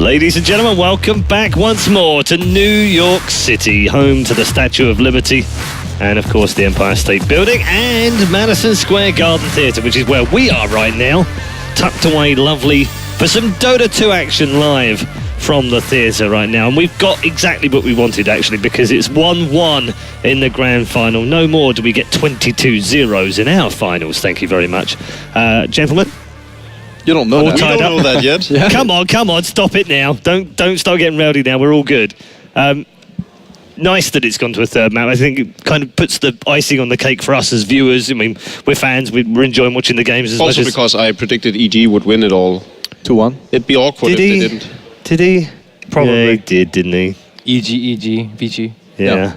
Ladies and gentlemen, welcome back once more to New York City, home to the Statue of Liberty and, of course, the Empire State Building and Madison Square Garden Theatre, which is where we are right now, tucked away lovely for some Dota 2 action live from the theatre right now. And we've got exactly what we wanted, actually, because it's 1-1 in the grand final. No more do we get 22 zeros in our finals. Thank you very much. Gentlemen? You don't know that. We don't know that yet. Yeah. Come on, stop it now. Don't start getting rowdy now. We're all good. Nice that it's gone to a third map. I think it kind of puts the icing on the cake for us as viewers. I mean, we're fans. We're enjoying watching the games as much as... Also because I predicted EG would win it all. 2-1. It'd be awkward if they didn't. Did he? Probably. Yeah, he did, didn't he? EG, ViCi. Yeah. No.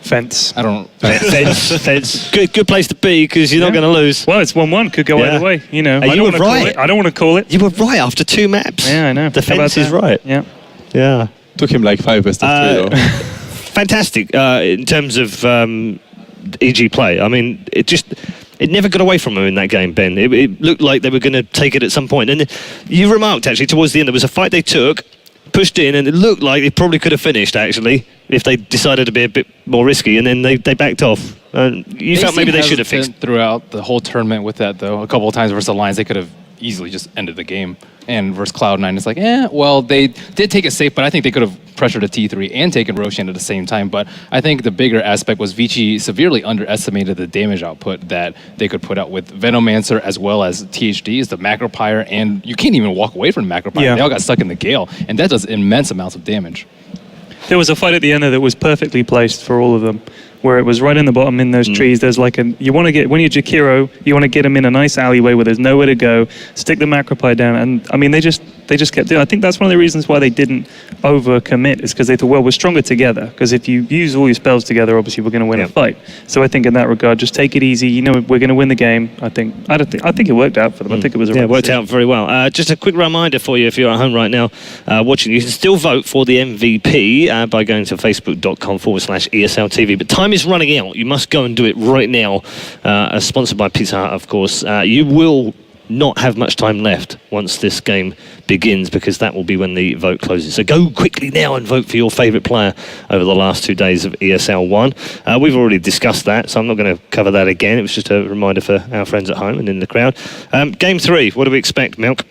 Fence. I don't... Fence. Good place to be, because you're not going to lose. Well, it's 1-1. Could go either way. You know, you were right. I don't want to call it. You were right after 2 maps. Yeah, I know. The fence is right. Yeah. Yeah. Took him like 5 best of 3, though. Fantastic in terms of EG play. I mean, it never got away from them in that game, Ben. It looked like they were going to take it at some point. And you remarked, actually, towards the end, there was a fight they took, pushed in, and it looked like they probably could have finished, actually, if they decided to be a bit more risky, and then they backed off. You felt maybe they should have fixed. Throughout the whole tournament with that, though. A couple of times versus Alliance, they could have easily just ended the game. And versus Cloud9, it's like, well, they did take it safe, but I think they could have pressured a T3 and taken Roshan at the same time. But I think the bigger aspect was ViCi severely underestimated the damage output that they could put out with Venomancer as well as THDs, the Macropyre, and you can't even walk away from Macropyre. Yeah. They all got stuck in the Gale, and that does immense amounts of damage. There was a fight at the end there that was perfectly placed for all of them, where it was right in the bottom in those trees. There's like when you're Jakiro, you want to get him in a nice alleyway where there's nowhere to go, stick the Macropyre down, and I mean, they just kept doing it. I think that's one of the reasons why they didn't overcommit, is because they thought, well, we're stronger together, because if you use all your spells together, obviously we're going to win a fight. So I think in that regard, just take it easy. You know, we're going to win the game. I think it worked out for them. I think it was it worked out very well. Just a quick reminder for you, if you're at home right now watching, you can still vote for the MVP by going to facebook.com/ESL TV. But time is running out. You must go and do it right now. Sponsored by Pizza Hut, of course. You will not have much time left once this game begins, because that will be when the vote closes. So go quickly now and vote for your favourite player over the last 2 days of ESL 1. We've already discussed that, so I'm not going to cover that again. It was just a reminder for our friends at home and in the crowd. Game 3, what do we expect, Milk?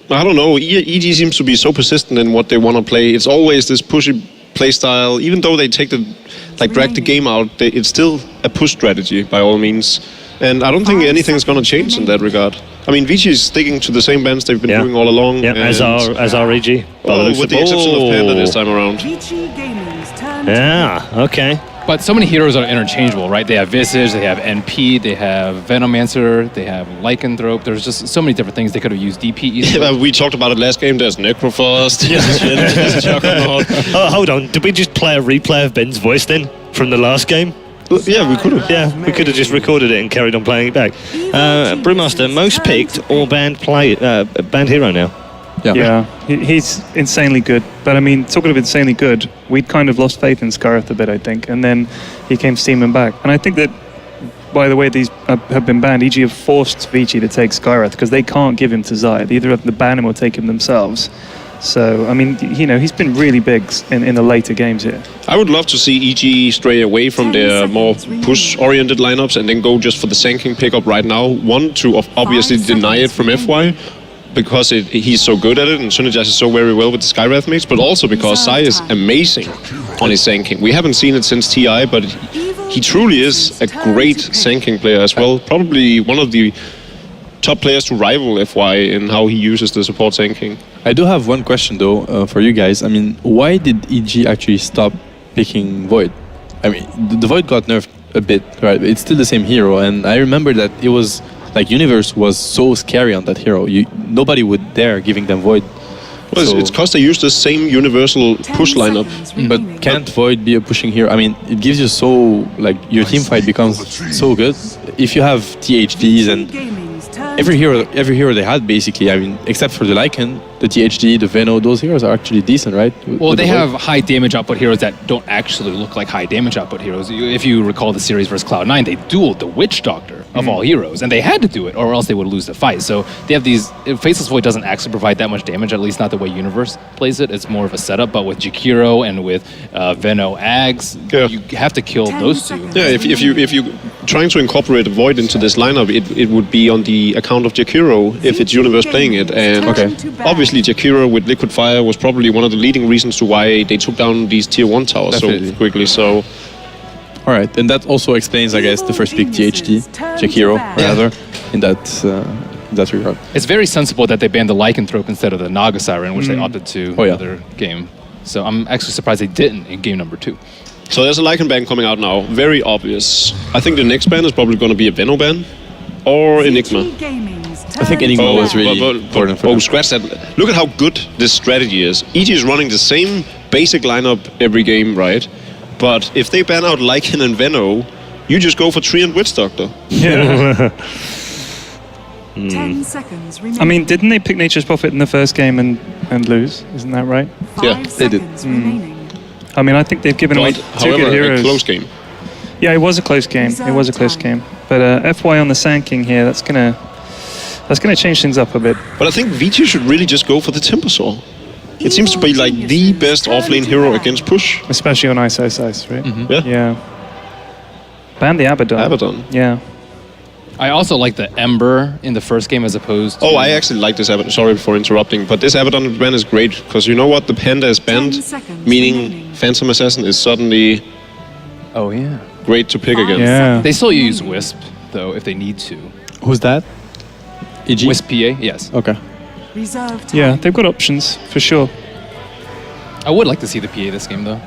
I don't know. EG seems to be so persistent in what they want to play. It's always this pushy play style. Even though they drag the game out, it's still a push strategy by all means. And I don't think anything's going to change in that regard. I mean, ViCi is sticking to the same bands they've been doing all along. Yeah, as our EG. With the exception of Panda this time around. Yeah, okay. But so many heroes are interchangeable, right? They have Visage, they have NP, they have Venomancer, they have Lycanthrope. There's just so many different things they could have used DP easily. Yeah, we talked about it last game. There's Necrofrost. Hold on. Did we just play a replay of Ben's voice then from the last game? Yeah, we could have. Yeah, we could have just recorded it and carried on playing it back. Brewmaster, most picked or banned hero now? Yeah, he's insanely good. But I mean, talking of insanely good, we'd kind of lost faith in Skyreth a bit, I think. And then he came steaming back. And I think that, by the way these have been banned, EG have forced ViCi to take Skyreth, because they can't give him to Xayah. They either have to ban him or take him themselves. So, I mean, you know, he's been really big in the later games here. I would love to see EG stray away from their more push-oriented lineups and then go just for the Sand pickup right now. One, to obviously deny it from FY, because he's so good at it and synergizes so very well with the Skywrath mates, but also because Xayah is amazing on his Sand King. We haven't seen it since TI, but he truly is a great Sand King player as well. Probably one of the top players to rival FY in how he uses the support Sand King. I do have one question though for you guys. I mean, why did EG actually stop picking Void? I mean, the Void got nerfed a bit, right? It's still the same hero, and I remember that it was like Universe was so scary on that hero. Nobody would dare giving them Void. Well, so it's because they use the same universal push lineup. But can't Void be a pushing hero? I mean, it gives you so, like, your team fight becomes so good. If you have THDs and every hero they had basically. I mean, except for the Lycan, the THD, the Veno, those heroes are actually decent, right? Well, With they the have Void. high damage output heroes that don't actually look like high damage output heroes. If you recall the series versus Cloud9, they dueled the Witch Doctor of all heroes, and they had to do it, or else they would lose the fight. So they have these. Faceless Void doesn't actually provide that much damage, at least not the way Universe plays it. It's more of a setup. But with Jakiro and with Veno Ags, Yeah. you have to kill those two. Yeah, if you trying to incorporate a Void into this lineup, it would be on the account of Jakiro if it's Universe playing it. And obviously Jakiro with Liquid Fire was probably one of the leading reasons to why they took down these tier 1 towers Definitely. so quickly. So All right, and that also explains, I guess, the first pick THD, Jakiro, rather, in that regard. It's very sensible that they banned the Lycanthrope instead of the Naga Siren, which they opted to Oh, yeah. in the other game. So I'm actually surprised they didn't in game number 2. So there's a Lycan ban coming out now, very obvious. I think the next ban is probably going to be a Veno ban or Enigma. I think Enigma was really important for them. Scratch that. Look at how good this strategy is. EG is running the same basic lineup every game, right? But if they ban out Lycan and Veno, you just go for Tree and Witch Doctor. Yeah. 10 seconds remaining. I mean, didn't they pick Nature's Prophet in the first game and lose? Isn't that right? Yeah, they did. Remaining. I mean, I think they've given away But, two good however, heroes. a close game. Yeah, it was a close game. It was a close game. But FY on the Sand King here, that's gonna change things up a bit. But I think ViCi should really just go for the Timbersaw. It seems to be like the best offlane hero against push. Especially on ISO size, right? Yeah. Yeah. Ban the Abaddon. Abaddon. Yeah. I also like the Ember in the first game as opposed to... Oh, I actually like this Abaddon. Sorry for interrupting, but this Abaddon ban is great because you know what? The Panda is banned, 10 seconds meaning remaining. Phantom Assassin is suddenly Oh, yeah. great to pick again. Yeah. They still use Wisp, though, if they need to. Who's that? EG? Wisp PA, yes. Okay. Reserve time. Yeah, they've got options for sure. I would like to see the PA this game, though.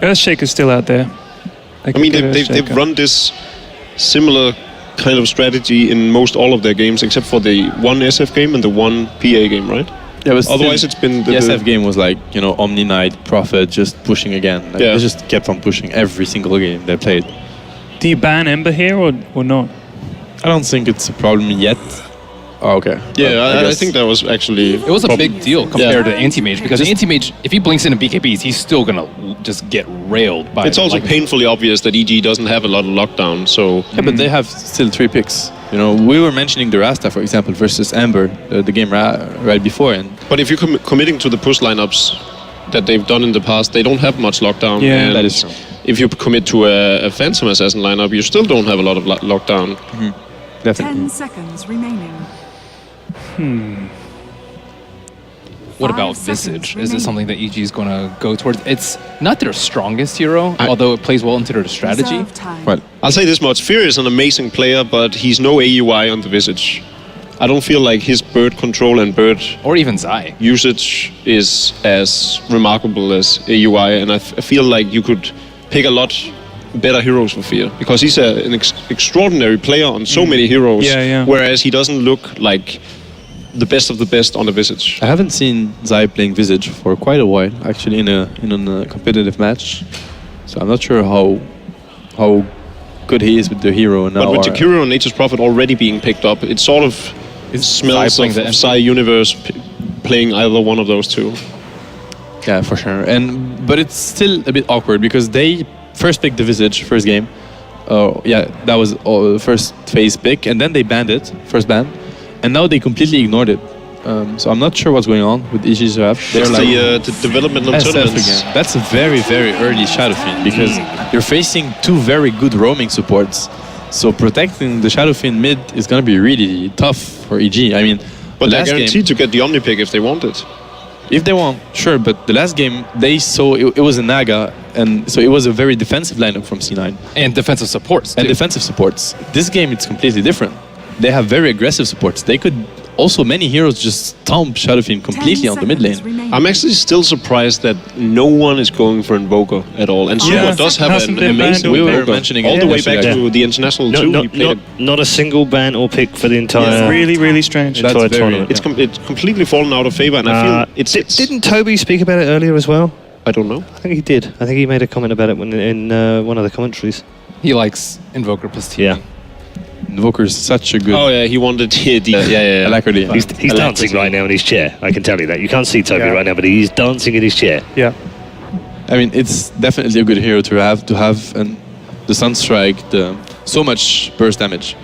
Earthshaker's still out there. I mean, they've run this similar kind of strategy in most all of their games, except for the one SF game and the one PA game, right? Yeah, but Otherwise, still, it's been the SF game was like, you know, Omni Knight, Prophet, just pushing again. Like, Yeah. They just kept on pushing every single game they played. Do you ban Ember here or not? I don't think it's a problem yet. Oh, okay. Yeah, Well, I guess- think that was actually. It was a big deal compared Yeah. to Anti-Mage, because Anti-Mage, if he blinks into BKBs, he's still going to just get railed by It's also Lycanthrope. painfully obvious that EG doesn't have a lot of lockdown, so. Yeah, but they have still 3 picks. You know, we were mentioning the Rasta, for example, versus Amber, the game right before, and But if you're committing to the push lineups that they've done in the past, they don't have much lockdown. Yeah, and that is true. If you commit to a Phantom Assassin lineup, you still don't have a lot of lockdown. definitely. 10 seconds remaining. What about 5 seconds Visage? Is remaining. this something that EG is going to go towards? It's not their strongest hero, although it plays well into their strategy. Reserve time. Well, I'll say this much: Fear is an amazing player, but he's no AUI on the Visage. I don't feel like his bird control and bird Or even Zai. usage is as remarkable as AUI, and I feel like you could pick a lot better heroes for Fear because he's an extraordinary player on so many heroes. Yeah, yeah. Whereas he doesn't look like the best of the best on the Visage. I haven't seen Zai playing Visage for quite a while, actually, in a competitive match. So I'm not sure how good he is with the hero now. But with Jakiro and Nature's Prophet already being picked up, it sort of smells playing of the Psy Universe playing either one of those two. Yeah, for sure. But it's still a bit awkward because they first picked the Visage first game. Yeah, that was the first phase pick, and then they banned it, first ban, and now they completely ignored it. So I'm not sure what's going on with EG's draft. They're It's the developmental SF tournaments. again. That's a very, very early Shadow Fiend because you're facing 2 very good roaming supports. So protecting the Shadow Fiend mid is going to be really tough for EG. I mean, But the they're last guaranteed game, to get the Omni pick if they want it. if they want, sure. But the last game, they saw it was a Naga, and so it was a very defensive lineup from C9 And defensive supports, and too. defensive supports. This game, it's completely different. They have very aggressive supports. They could also many heroes just stomp Shadow Fiend completely 10 on the mid lane. seconds remaining. I'm actually still surprised that no one is going for Invoker at all. And Sumo Yeah, does have hasn't an been banned amazing or We were Invoker. mentioning all it the way yesterday, back yeah. to the International 2. he played it. Not a single ban or pick for the entire. It's really, really strange. That's entire very- tournament. It's completely fallen out of favor, and I feel it's Didn't Toby speak about it earlier as well? I don't know. I think he did. I think he made a comment about it when in one of the commentaries. He likes Invoker plus TV. Yeah. Invoker is such a good. Oh yeah, he wanted the Alacrity. He's dancing right now in his chair. I can tell you that. You can't see Toby right now, but he's dancing in his chair. Yeah. I mean, it's definitely a good hero to have, and the Sunstrike, so much burst damage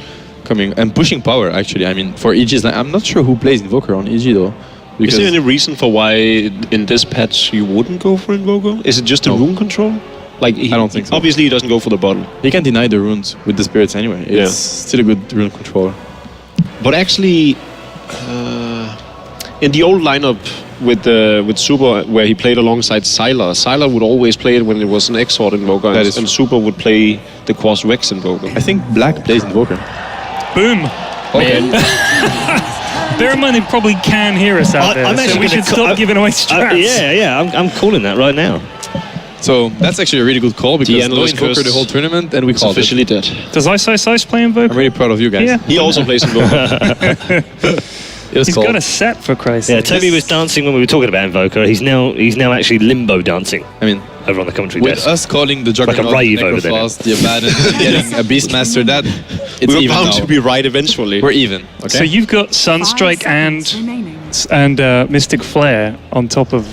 coming and pushing power. Actually, I mean, for EG's line, I'm not sure who plays Invoker on EG though. Is there any reason for why in this patch you wouldn't go for Invoker? Is it just the rune control? Like I don't think so. Obviously, he doesn't go for the bottle. He can deny the runes with the spirits anyway. It's still a good rune controller. But actually, in the old lineup with Super, where he played alongside Sylar would always play it when it was an Exort Invoker, and Super would play the Quas Rex Invoker. I think Black plays Invoker. Boom. Okay. Bear in mind, they probably can hear us out there, so we should stop giving away strats. I'm calling that right now. So that's actually a really good call because no analyst Invoker the whole tournament, and we called officially it. dead. Does Ice play Invoker? I'm really proud of you guys. Yeah. He also plays Invoker. He's got a set for Christ's sake. Yeah, Toby was dancing when we were talking about Invoker. He's now actually limbo dancing. I mean, over on the commentary with desk. us calling the Juggernaut, Like a rave over there. Necrophos, the Abaddon, and getting a Beastmaster, that it's We're even bound now. to be right eventually. We're even. Okay. So you've got Sunstrike 5 seconds remaining. and Mystic Flare on top of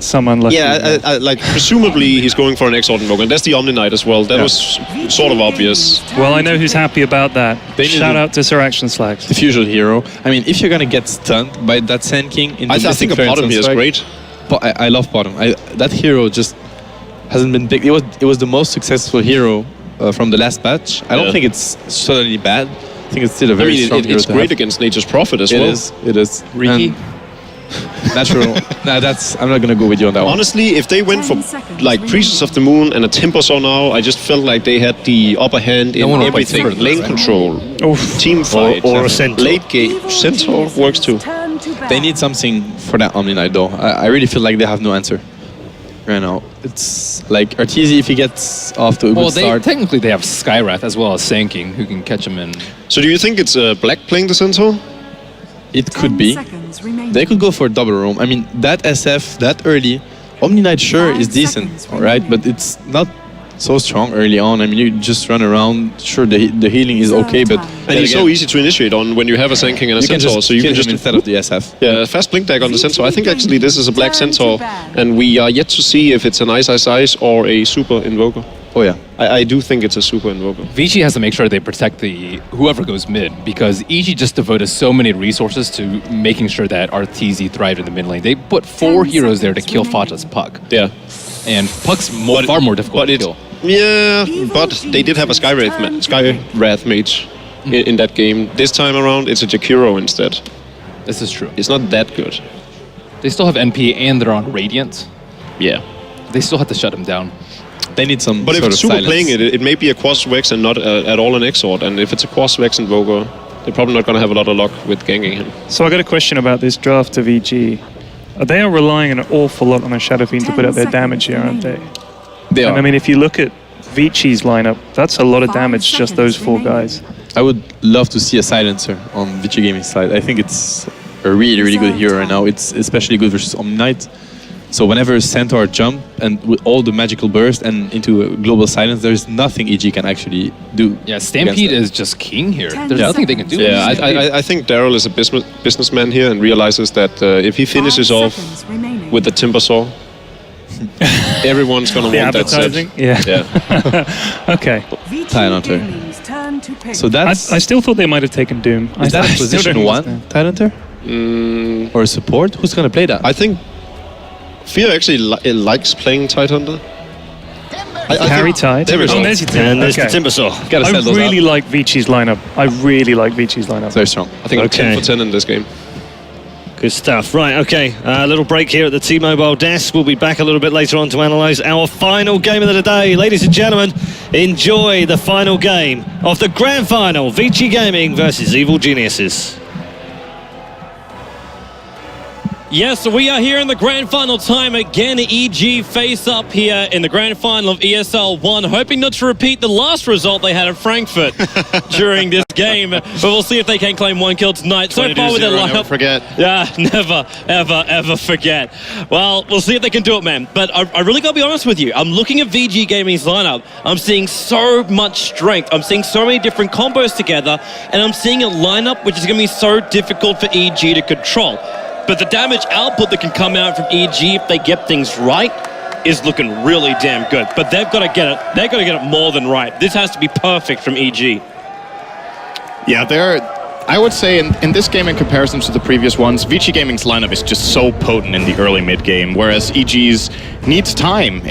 some unlucky. Yeah, like presumably he's going for an Exort Invoker, and that's the Omni Knight as well. That was sort of obvious. Well, I know who's happy about that. They need Shout to- out to Sir Action Slacks. the fusion hero. I mean, if you're gonna get stunned by that Sand King, into I think a bottom here is great. But I love bottom. That hero just hasn't been big. It was the most successful hero from the last patch. I don't Yeah. think it's suddenly bad. I think it's still a I very mean, strong hero it's to great have. against Nature's Prophet as It well. is. It is. Riki? And natural. Nah, I'm not gonna go with you on that one. Honestly, if they went for 10 seconds like Priestess of the Moon and a Timbersaw now, I just felt like they had the upper hand in one will play everything. Timber, Lane right? control, Oof. team fight, or a Centaur. late game. Centaur works too. They need something for that Omni Knight though. I really feel like they have no answer right now. It's like Arteezy, if he gets off to a good start. Technically they have Skywrath as well as Sand King, who can catch him in. So do you think it's Black playing the Centaur? It could be. They could go for a double roam. I mean, that SF that early, Omni Knight sure 5 is decent, seconds all right, but it's not so strong early on. I mean, you just run around. Sure, the healing is okay, but And he's so easy to initiate on when you have a Sand King and a you can Centaur, just so you kill can just him instead of the SF. Yeah, fast blink deck on the Centaur. I think actually this is a Black Centaur, and we are yet to see if it's an Ice or a Super Invoker. Oh yeah. I do think it's a Super Invoker. ViCi has to make sure they protect whoever goes mid, because EG just devoted so many resources to making sure that Arteezy thrived in the mid lane. They put 4 heroes there to kill Faja's Puck. Yeah. And Puck's far more difficult to kill. Yeah, but they did have a Skywrath mage in that game. This time around, it's a Jakiro instead. This is true. It's not that good. They still have NP and they're on Radiant. Yeah. They still have to shut him down. They need some But if sort it's of Super silence. playing it, it may be a Quas Vex and not at all an Exort. And if it's a Quas Vex Invoker, they're probably not going to have a lot of luck with ganking him. So I got a question about this draft of EG. They are relying an awful lot on a Shadow Fiend to put up their damage here, aren't they? They And are. I mean, if you look at ViCi's lineup, that's a lot of 5 damage, just those 4 seconds guys. I would love to see a silencer on ViCi Gaming side. I think it's a really, really good hero right now. It's especially good versus Omni Knight. So whenever Centaur jump and with all the magical burst and into a global silence, there's nothing EG can actually do. Yeah, Stampede is just king here. There's nothing they can do. Yeah, I think Daryl is a businessman here and realizes that if he finishes off with the Timbersaw, everyone's going to The want that set. advertising? Yeah. Yeah. Okay. Tidehunter. So that's I still thought they might have taken Doom. is that I a still position don't 1 understand. Tidehunter? Or a support? Who's gonna play that? I think Fear actually likes playing Tidehunter. Carry Tide. There we go. Oh, there's your And there's okay. the Timbersaw. Gotta I sell those really out. like ViCi's lineup. I really like ViCi's lineup. Very strong. I think I'm Okay. 10 for 10 in this game. Good stuff. Right, okay. A little break here at the T-Mobile desk. We'll be back a little bit later on to analyse our final game of the day. Ladies and gentlemen, enjoy the final game of the grand final. ViCi Gaming versus Evil Geniuses. Yes, we are here in the grand final time again. EG face up here in the grand final of ESL 1, hoping not to repeat the last result they had at Frankfurt during this game. But we'll see if they can claim 1 kill tonight. So far with their lineup. Never forget. Yeah, never, ever, ever forget. Well, we'll see if they can do it, man. But I really got to be honest with you. I'm looking at VG Gaming's lineup. I'm seeing so much strength. I'm seeing so many different combos together. And I'm seeing a lineup which is going to be so difficult for EG to control. But the damage output that can come out from EG if they get things right is looking really damn good. But they've got to get it. They've got to get it more than right. This has to be perfect from EG. Yeah, I would say in this game in comparison to the previous ones, ViCi Gaming's lineup is just so potent in the early mid game, whereas EG's needs time.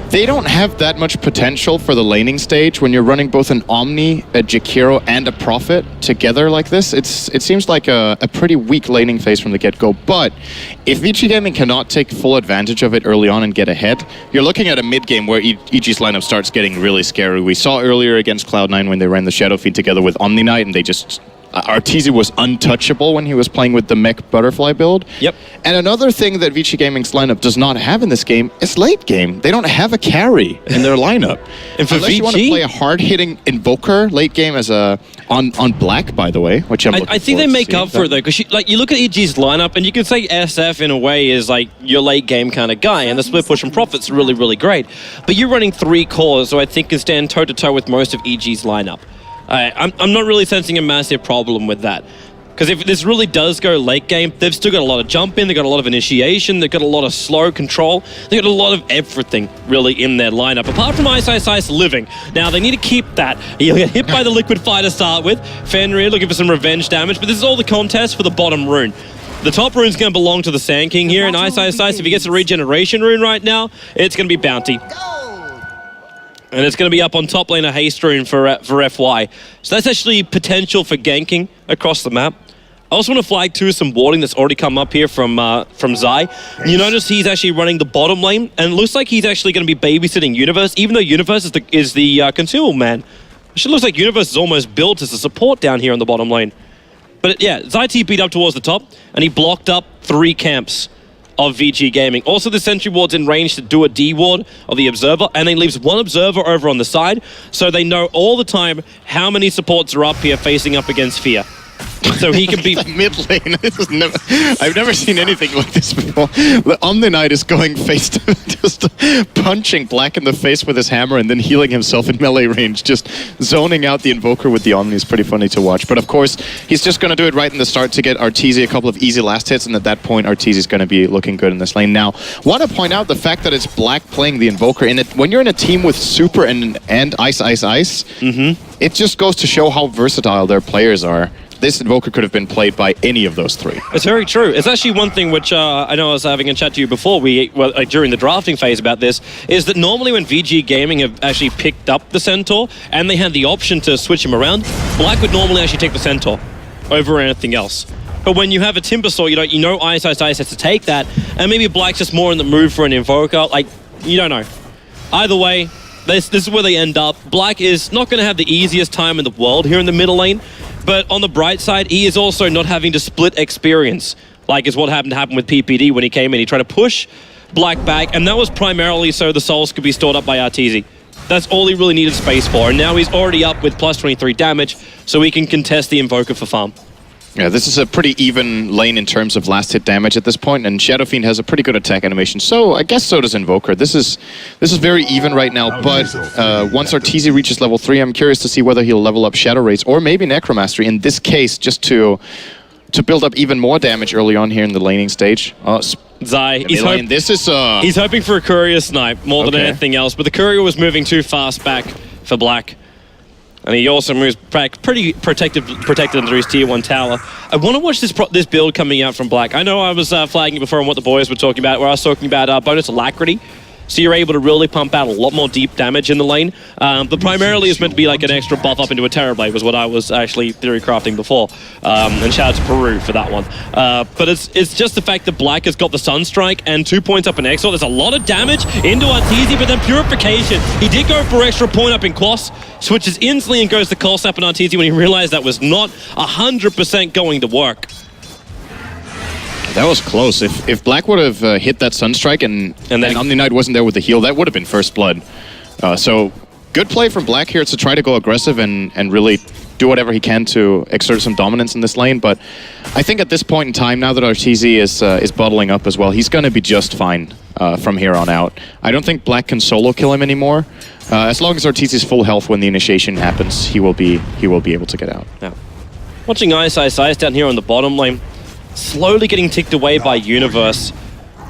They don't have that much potential for the laning stage when you're running both an Omni, a Jakiro, and a Prophet together like this. It seems like a pretty weak laning phase from the get-go, but if ViCi Gaming cannot take full advantage of it early on and get ahead, you're looking at a mid-game where EG's lineup starts getting really scary. We saw earlier against Cloud9 when they ran the Shadow Feed together with Omni Knight, and they just... Arteezy was untouchable when he was playing with the mech butterfly build. Yep. And another thing that ViCi Gaming's lineup does not have in this game is late game. They don't have a carry in their lineup. And for Unless VG, you want to play a hard-hitting Invoker late game as on Black, by the way, which I think they make up for it though, because you look at EG's lineup, and you can say SF in a way is like your late game kind of guy, and the split push and Prophet's really, really great. But you're running 3 cores, so I think can stand toe to toe with most of EG's lineup. I'm not really sensing a massive problem with that. Because if this really does go late game, they've still got a lot of jump in, they've got a lot of initiation, they've got a lot of slow control, they've got a lot of everything really in their lineup, apart from Ice living. Now, they need to keep that. You'll get hit by the Liquid Fire to start with. Fenrir looking for some revenge damage, but this is all the contest for the bottom rune. The top rune's going to belong to the Sand King here, and Ice, if he gets a regeneration rune right now, it's going to be Bounty. And it's going to be up on top lane a haste rune for FY. So that's actually potential for ganking across the map. I also want to flag too some warding that's already come up here from Zai. You notice he's actually running the bottom lane, and it looks like he's actually going to be babysitting Universe, even though Universe is the consumable man. It looks like Universe is almost built as a support down here on the bottom lane. But yeah, Zai TP'd up towards the top, and he blocked up 3 camps of VG Gaming. Also, the sentry ward's in range to do a D ward of the Observer, and then leaves 1 Observer over on the side, so they know all the time how many supports are up here facing up against Fear. So he can be mid lane. I've never seen anything like this before. The Omni Knight is going face to just punching Black in the face with his hammer and then healing himself in melee range, just zoning out the Invoker with the Omni is pretty funny to watch. But of course, he's just going to do it right in the start to get Arteezy a couple of easy last hits, and at that point, Arteezy's going to be looking good in this lane. Now, want to point out the fact that it's Black playing the Invoker in it. When you're in a team with Super and Ice, it just goes to show how versatile their players are. This Invoker could have been played by any of those 3. It's very true. It's actually one thing which I know I was having a chat to you before, during the drafting phase about this, is that normally when VG Gaming have actually picked up the Centaur and they had the option to switch him around, Black would normally actually take the Centaur over anything else. But when you have a Timbersaw, you know Ice has to take that, and maybe Black's just more in the mood for an Invoker. Like, you don't know. Either way, this is where they end up. Black is not going to have the easiest time in the world here in the middle lane. But on the bright side, he is also not having to split experience, like is what happened with PPD when he came in. He tried to push Black back, and that was primarily so the souls could be stored up by Arteezy. That's all he really needed space for, and now he's already up with plus 23 damage, so he can contest the Invoker for farm. Yeah, this is a pretty even lane in terms of last hit damage at this point, and Shadow Fiend has a pretty good attack animation, so I guess so does Invoker. This is very even right now, but once Arteezy reaches level 3, I'm curious to see whether he'll level up Shadow Rays or maybe Necromastery, in this case, just to build up even more damage early on here in the laning stage. Zai, he's hoping for a Courier snipe more than anything else, but the Courier was moving too fast back for Black. And he also moves back pretty protected under his tier 1 tower. I want to watch this build coming out from Black. I know I was flagging before on what the boys were talking about, where I was talking about bonus alacrity. So you're able to really pump out a lot more deep damage in the lane. But primarily it's meant to be like an extra buff up into a Terrorblade was what I was actually theory crafting before. And shout out to Peru for that one. But it's just the fact that Black has got the Sunstrike and 2 points up in Exalt. There's a lot of damage into Arteezy, but then Purification. He did go for extra point up in Quas, switches instantly and goes to Colsap and Arteezy when he realized that was not 100% going to work. That was close. If Black would have hit that Sunstrike and then Omni Knight wasn't there with the heal, that would have been first blood. So good play from Black here to try to go aggressive and really do whatever he can to exert some dominance in this lane. But I think at this point in time, now that Arteezy is bottling up as well, he's going to be just fine from here on out. I don't think Black can solo kill him anymore. As long as Arteezy's full health when the initiation happens, he will be able to get out. Yeah. Watching Ice down here on the bottom lane, slowly getting ticked away by Universe.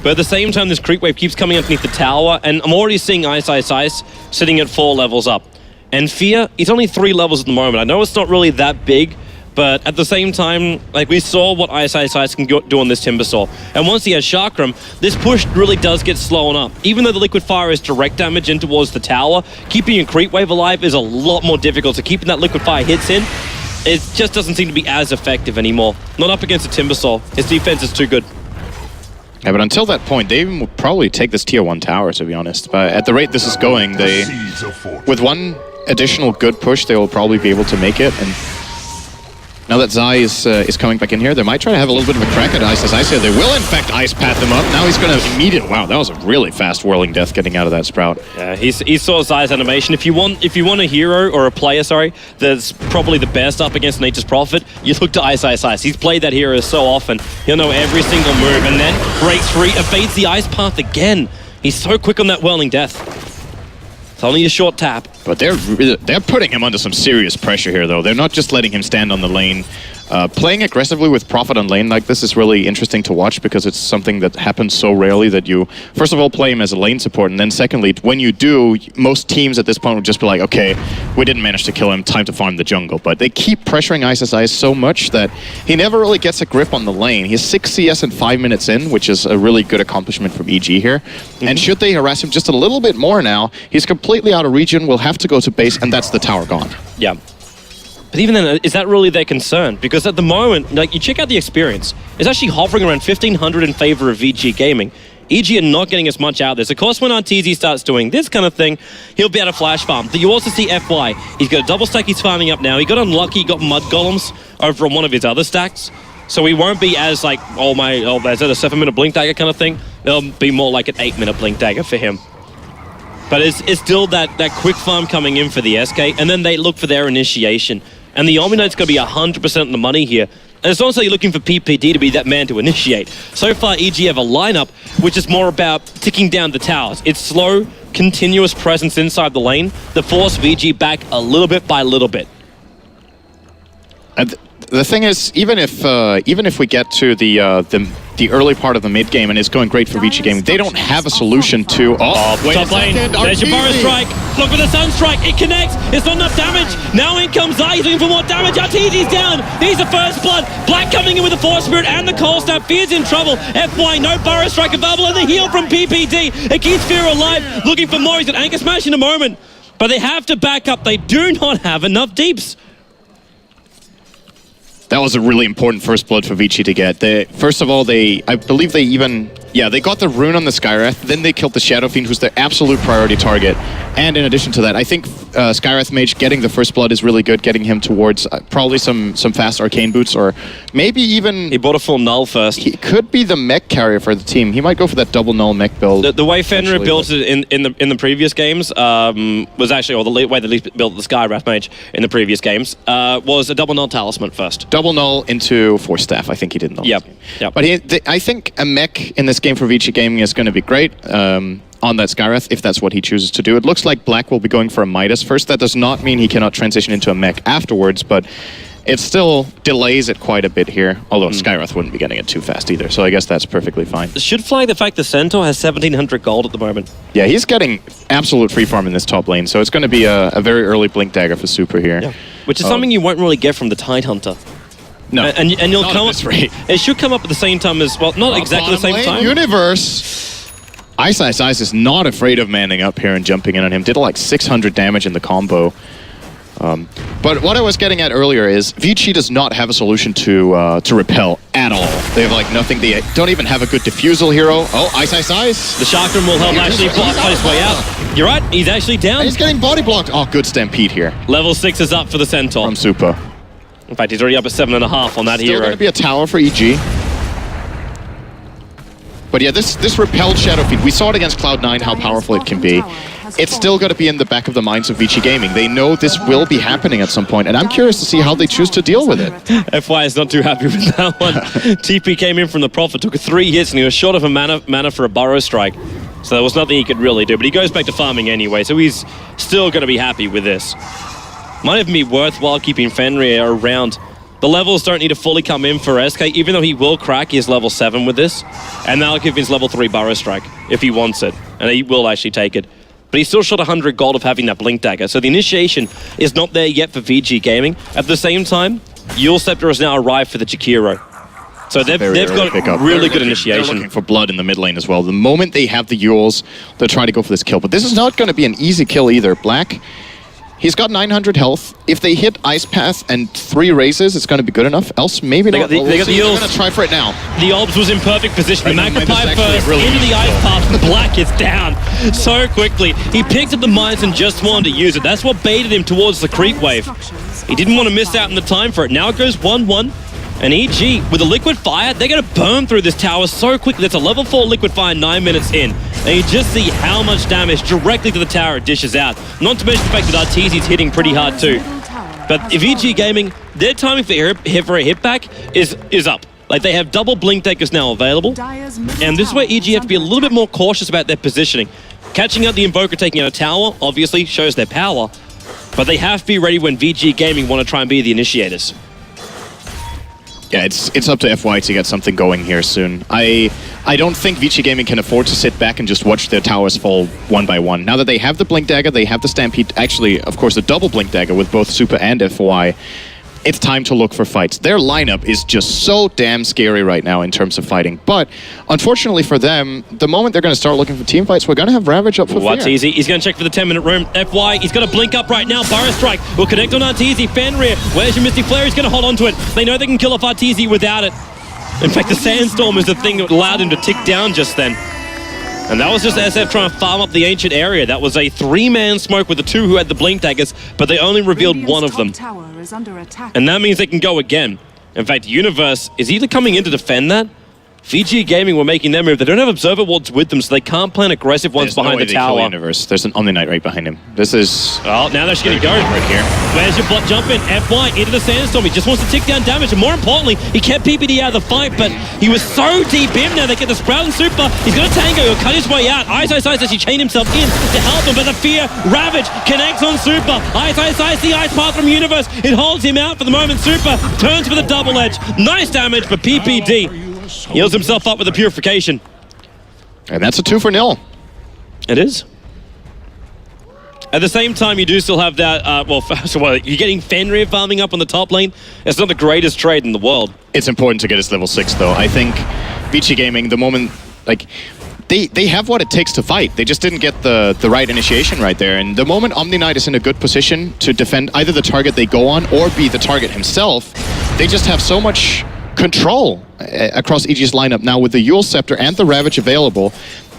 But at the same time, this creep wave keeps coming underneath the tower, and I'm already seeing Ice sitting at 4 levels up. And Fear, he's only 3 levels at the moment. I know it's not really that big, but at the same time, like we saw what Ice can do on this Timbersaw. And once he has Chakram, this push really does get slown up. Even though the Liquid Fire is direct damage in towards the tower, keeping a creep wave alive is a lot more difficult. So keeping that Liquid Fire hits in, it just doesn't seem to be as effective anymore. Not up against a Timbersaw. His defense is too good. Yeah, but until that point, they will probably take this tier 1 tower, to be honest. But at the rate this is going, with one additional good push, they will probably be able to make it. And now that Zai is coming back in here, they might try to have a little bit of a crack at Ice. As I said, they will in fact Ice path him up. Now he's going to immediately... Wow, that was a really fast whirling death getting out of that Sprout. Yeah, he saw Zai's animation. If you want a hero or a player, that's probably the best up against Nature's Prophet, you look to Ice. He's played that hero so often. He'll know every single move and then breaks free, evades the Ice path again. He's so quick on that whirling death. It's only a short tap. But they're putting him under some serious pressure here, though. They're not just letting him stand on the lane. Playing aggressively with Prophet on lane like this is really interesting to watch because it's something that happens so rarely that you, first of all, play him as a lane support, and then secondly, when you do, most teams at this point would just be like, okay, we didn't manage to kill him, time to farm the jungle. But they keep pressuring Ice so much that he never really gets a grip on the lane. He's 6 CS in 5 minutes in, which is a really good accomplishment from EG here. And should they harass him just a little bit more now, he's completely out of region, will have to go to base, and that's the tower gone. Yeah. But even then, is that really their concern? Because at the moment, like, you check out the experience, it's actually hovering around 1,500 in favor of VG Gaming. EG are not getting as much out of this. Of course, when Arteezy starts doing this kind of thing, he'll be able to flash farm. But you also see FY. He's got a double stack he's farming up now. He got unlucky, he got mud golems over on one of his other stacks. So he won't be as like, is that a 7-minute blink dagger kind of thing? It'll be more like an 8-minute blink dagger for him. But it's still that quick farm coming in for the SK, and then they look for their initiation. And the Omni Knight's going to be 100% on the money here. And it's also looking for PPD to be that man to initiate. So far, EG have a lineup which is more about ticking down the towers. It's slow, continuous presence inside the lane that force VG back a little bit by little bit. The thing is, even if we get to the early part of the mid game and it's going great for ViCi Gaming, they don't have a solution to. Wait top lane. There's your Burrow Strike. Look for the Sun Strike. It connects. It's not enough damage. Now in comes Zai. He's looking for more damage. Arteezy's down. He's the first blood. Black coming in with the Force Spirit and the Cold Snap. Fear's in trouble. FY, no Burrow Strike available, and the heal from PPD. It keeps Fear alive. Looking for more. He's got Anchor Smash in a moment. But they have to back up. They do not have enough deeps. That was a really important first blood for ViCi to get. First of all, I believe they got the rune on the Skywrath, then they killed the Shadow Fiend, who's their absolute priority target. And in addition to that, I think Skywrath Mage getting the first blood is really good, getting him towards probably some fast arcane boots, or maybe even... He bought a full null first. He could be the mech carrier for the team. He might go for that double null mech build. The way Fenrir built it in the previous games was actually, or the way they built the Skywrath Mage in the previous games, was a double null talisman first. Double null into Force Staff, I think he did null. Yep. But I think a mech in this game for ViCi Gaming is going to be great. On that Skywrath, if that's what he chooses to do. It looks like Black will be going for a Midas first. That does not mean he cannot transition into a mech afterwards, but it still delays it quite a bit here. Although Skywrath wouldn't be getting it too fast either, so I guess that's perfectly fine. Should flag the fact the Centaur has 1,700 gold at the moment. Yeah, he's getting absolute free farm in this top lane, so it's going to be a very early Blink Dagger for Super here. Yeah. Which is something you won't really get from the Tidehunter. No, and you'll not come at this rate. It should come up at the same time as well. Not exactly the same time. Universe. Ice is not afraid of manning up here and jumping in on him. Did like 600 damage in the combo. But what I was getting at earlier is ViCi does not have a solution to repel at all. They have like nothing. They don't even have a good diffusal hero. Oh, Ice. The Chakram will help actually block his way out. You're right, he's actually down. He's getting body blocked. Oh, good Stampede here. Level 6 is up for the Centaur. From Supa. In fact, he's already up at 7.5 on that hero. Still going to be a tower for EG. But yeah, this repelled Shadow Feed, we saw it against Cloud9 how powerful it can be. It's still got to be in the back of the minds of ViCi Gaming. They know this will be happening at some point, and I'm curious to see how they choose to deal with it. FY is not too happy with that one. TP came in from the Prophet, took 3 hits, and he was short of a mana for a Burrow Strike. So there was nothing he could really do, but he goes back to farming anyway, so he's still going to be happy with this. Might even be worthwhile keeping Fenrir around. The levels don't need to fully come in for SK, even though he will crack his level 7 with this. And that'll give his level 3 Burrow Strike, if he wants it. And he will actually take it. But he's still short 100 gold of having that Blink Dagger, so the initiation is not there yet for VG Gaming. At the same time, Yule Scepter has now arrived for the Jakiro. So they've got really good initiation. They're looking for blood in the mid lane as well. The moment they have the Yules, they'll try to go for this kill. But this is not going to be an easy kill either. Black, he's got 900 health. If they hit Ice Path and 3 raises, it's going to be good enough. Else, maybe not. They got the They're Yules. going to try for it now. The Orbs was in perfect position. The Magpie first, really into the Ice easy Path, and Black is down so quickly. He picked up the mines and just wanted to use it. That's what baited him towards the creep wave. He didn't want to miss out on the time for it. Now it goes 1-1. And EG, with a Liquid Fire, they're going to burn through this tower so quickly. That's a level 4 Liquid Fire 9 minutes in. And you just see how much damage directly to the tower it dishes out. Not to mention the fact that Arteezy's hitting pretty hard too. But if EG Gaming, their timing for a hit back is up. Like, they have double Blink Daggers now available. And this is where EG have to be a little bit more cautious about their positioning. Catching out the Invoker, taking out a tower, obviously shows their power. But they have to be ready when VG Gaming want to try and be the initiators. Yeah, it's up to FY to get something going here soon. I don't think ViCi Gaming can afford to sit back and just watch their towers fall one by one. Now that they have the Blink Dagger, they have the Stampede, actually, of course, the double Blink Dagger with both Super and FY. It's time to look for fights. Their lineup is just so damn scary right now in terms of fighting. But unfortunately for them, the moment they're going to start looking for team fights, we're going to have Ravage up for Fear. Arteezy, he's going to check for the 10-minute room. FY, he's got a blink up right now. Burrow Strike will connect on Arteezy. Fenrir, where's your Misty Flare? He's going to hold on to it. They know they can kill off Arteezy without it. In fact, the Sandstorm is the thing that allowed him to tick down just then. And that was just SF trying to farm up the ancient area. That was a 3-man smoke with the 2 who had the Blink Daggers, but they only revealed one of them. And that means they can go again. In fact, Universe is either coming in to defend that. VG Gaming were making their move. They don't have Observer Wards with them, so they can't plan aggressive ones behind the tower. Universe. There's an Omni Knight right behind him. This is... Oh, now they're just going to go. Right here. Where's your bot jump in? FY into the Sandstorm. He just wants to tick down damage, and more importantly, he kept PPD out of the fight, but he was so deep in now. They get the Sprout and Super. He's got a Tango. He'll cut his way out. Ice actually chain himself in to help him, but the Fear Ravage connects on Super. Ice, the Ice Path from Universe. It holds him out for the moment. Super turns for the double edge. Nice damage for PPD. Heals himself up with a Purification. And that's a 2-0. It is. At the same time, you do still have that, well, first of all, you're getting Fenrir farming up on the top lane. It's not the greatest trade in the world. It's important to get his level 6, though. I think ViCi Gaming, the moment, like, they have what it takes to fight. They just didn't get the right initiation right there. And the moment Omni Knight is in a good position to defend either the target they go on or be the target himself, they just have so much control across EG's lineup now with the Yule Scepter and the Ravage available.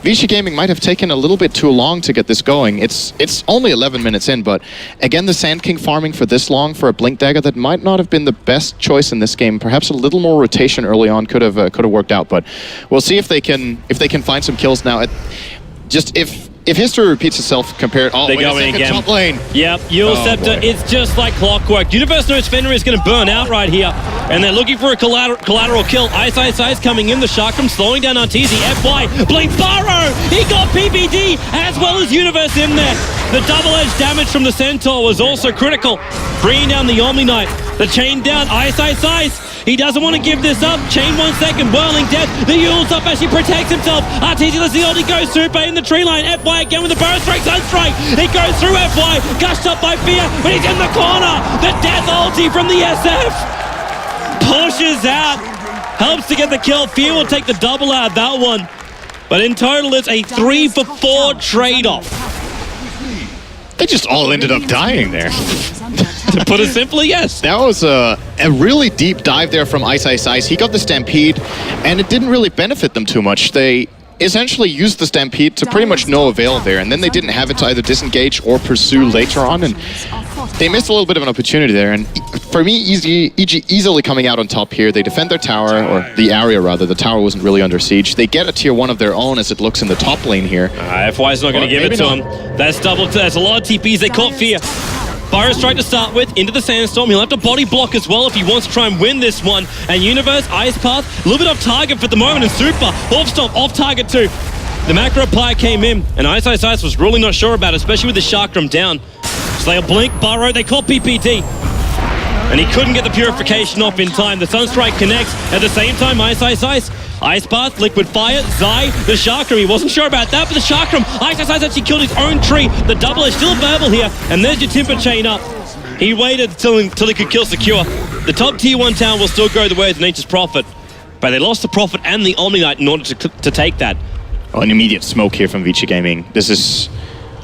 ViCi Gaming might have taken a little bit too long to get this going. It's only 11 minutes in, but again, the Sand King farming for this long for a Blink Dagger that might not have been the best choice in this game. Perhaps a little more rotation early on could have worked out, but we'll see if they can find some kills now. If history repeats itself compared... Oh, they go in again. Top lane. Yep, Yule Scepter, it's just like clockwork. Universe knows Fenrir is going to burn out right here, and they're looking for a collateral kill. Ice coming in, the Chakram slowing down Arteezy. FY, Blink Burrow! He got PPD as well as Universe in there. The double-edged damage from the Centaur was also critical, bringing down the Omni Knight. The chain down, Ice. He doesn't want to give this up. Chain 1 second, whirling death. The Yule's up as he protects himself. Arteezy lets the ulti go. Super in the tree line. FY again with the Burrow Strike, Sunstrike. He goes through FY, gushed up by Fear, but he's in the corner. The death ulti from the SF. Pushes out. Helps to get the kill. Fear will take the double out of that one. But in total, it's a 3-for-4 trade-off. They just all ended up dying there. To put it simply, yes. That was a really deep dive there from Ice. He got the Stampede, and it didn't really benefit them too much. They essentially used the Stampede to pretty much no avail there, and then they didn't have it to either disengage or pursue later on, and they missed a little bit of an opportunity there. And for me, EG easily coming out on top here. They defend their tower, or the area rather. The tower wasn't really under siege. They get a tier 1 of their own as it looks in the top lane here. FY's not going to give it to him. That's that's a lot of TPs. They caught Fear. Fire Strike to start with, into the Sandstorm. He'll have to body block as well if he wants to try and win this one. And Universe, Ice Path, a little bit off target for the moment, and Super, Orb off target too. The macro player came in, and Ice was really not sure about it, especially with the Chakram down. So they'll blink, Burrow, they call PPD. And he couldn't get the Purification off in time. The Sunstrike connects at the same time, Ice Path, Liquid Fire, Zai, the Chakram. He wasn't sure about that, but the Chakram, Ice actually killed his own tree. The double is still available here, and there's your Timber Chain up. He waited till he could kill Secure. The top tier 1 town will still go the way of Nature's Prophet, but they lost the Prophet and the Omni Knight in order to take that. Oh, an immediate smoke here from ViCi Gaming.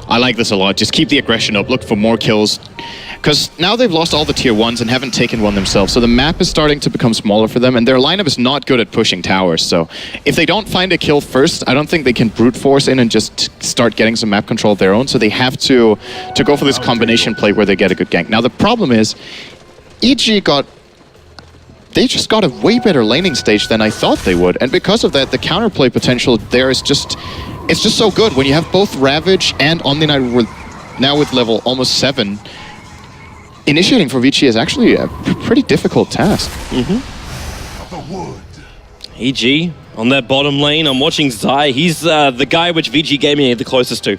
I like this a lot. Just keep the aggression up, look for more kills. Because now they've lost all the tier 1s and haven't taken one themselves, so the map is starting to become smaller for them, and their lineup is not good at pushing towers. So if they don't find a kill first, I don't think they can brute force in and just start getting some map control of their own, so they have to go for this combination play where they get a good gank. Now the problem is, EG they just got a way better laning stage than I thought they would, and because of that, the counterplay potential there is just so good. When you have both Ravage and Omni Knight now with level almost 7, initiating for ViCi is actually a pretty difficult task. EG on that bottom lane. I'm watching Zai. He's the guy which VG Gaming are the closest to.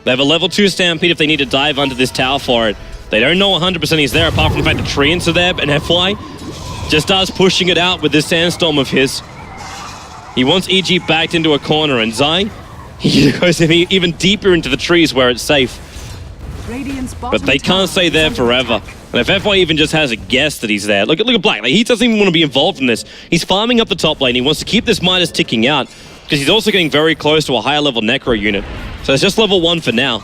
They have a level 2 Stampede if they need to dive under this tower for it. They don't know 100% he's there, apart from the fact that Treants are there, and FY just starts pushing it out with this Sandstorm of his. He wants EG backed into a corner, and Zai, he goes even deeper into the trees where it's safe. But they can't stay there forever. And if FY even just has a guess that he's there, look at Black. Like, he doesn't even want to be involved in this. He's farming up the top lane. He wants to keep this Midas ticking out because he's also getting very close to a higher level Necro unit. So it's just level 1 for now.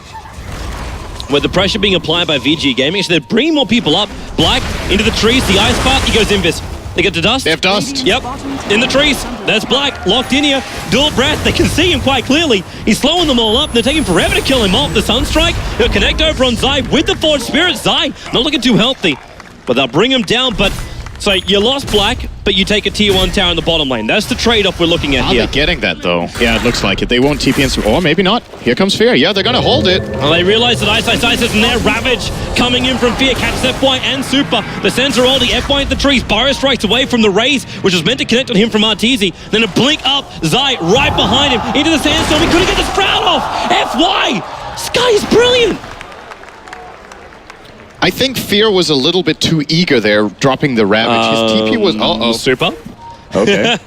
With the pressure being applied by VG Gaming, so they're bringing more people up. Black into the trees, the Ice Path, he goes Invis. They get to Dust. They have Dust. Yep, in the trees. There's Black, locked in here. Dual Breath, they can see him quite clearly. He's slowing them all up. They're taking forever to kill him off. The Sunstrike, he'll connect over on Zai with the Forged Spirit. Zai, not looking too healthy, but they'll bring him down. But so you lost Black, but you take a tier 1 tower in the bottom lane. That's the trade-off we're looking at here. Are they getting that, though? Yeah, it looks like it. They won't TP in, or maybe not. Here comes Fear. Yeah, they're going to hold it. Well, they realize that Ice isn't there. Ravage coming in from Fear, catches FY and Super. The Sensor all the FY at the trees. Burrow strikes away from the Raze, which was meant to connect on him from Arteezy. Then a blink up. Zai right behind him into the Sandstorm. He couldn't get the Sprout off. FY! Sky is brilliant. I think Fear was a little bit too eager there, dropping the Ravage. His TP was... Super. Okay.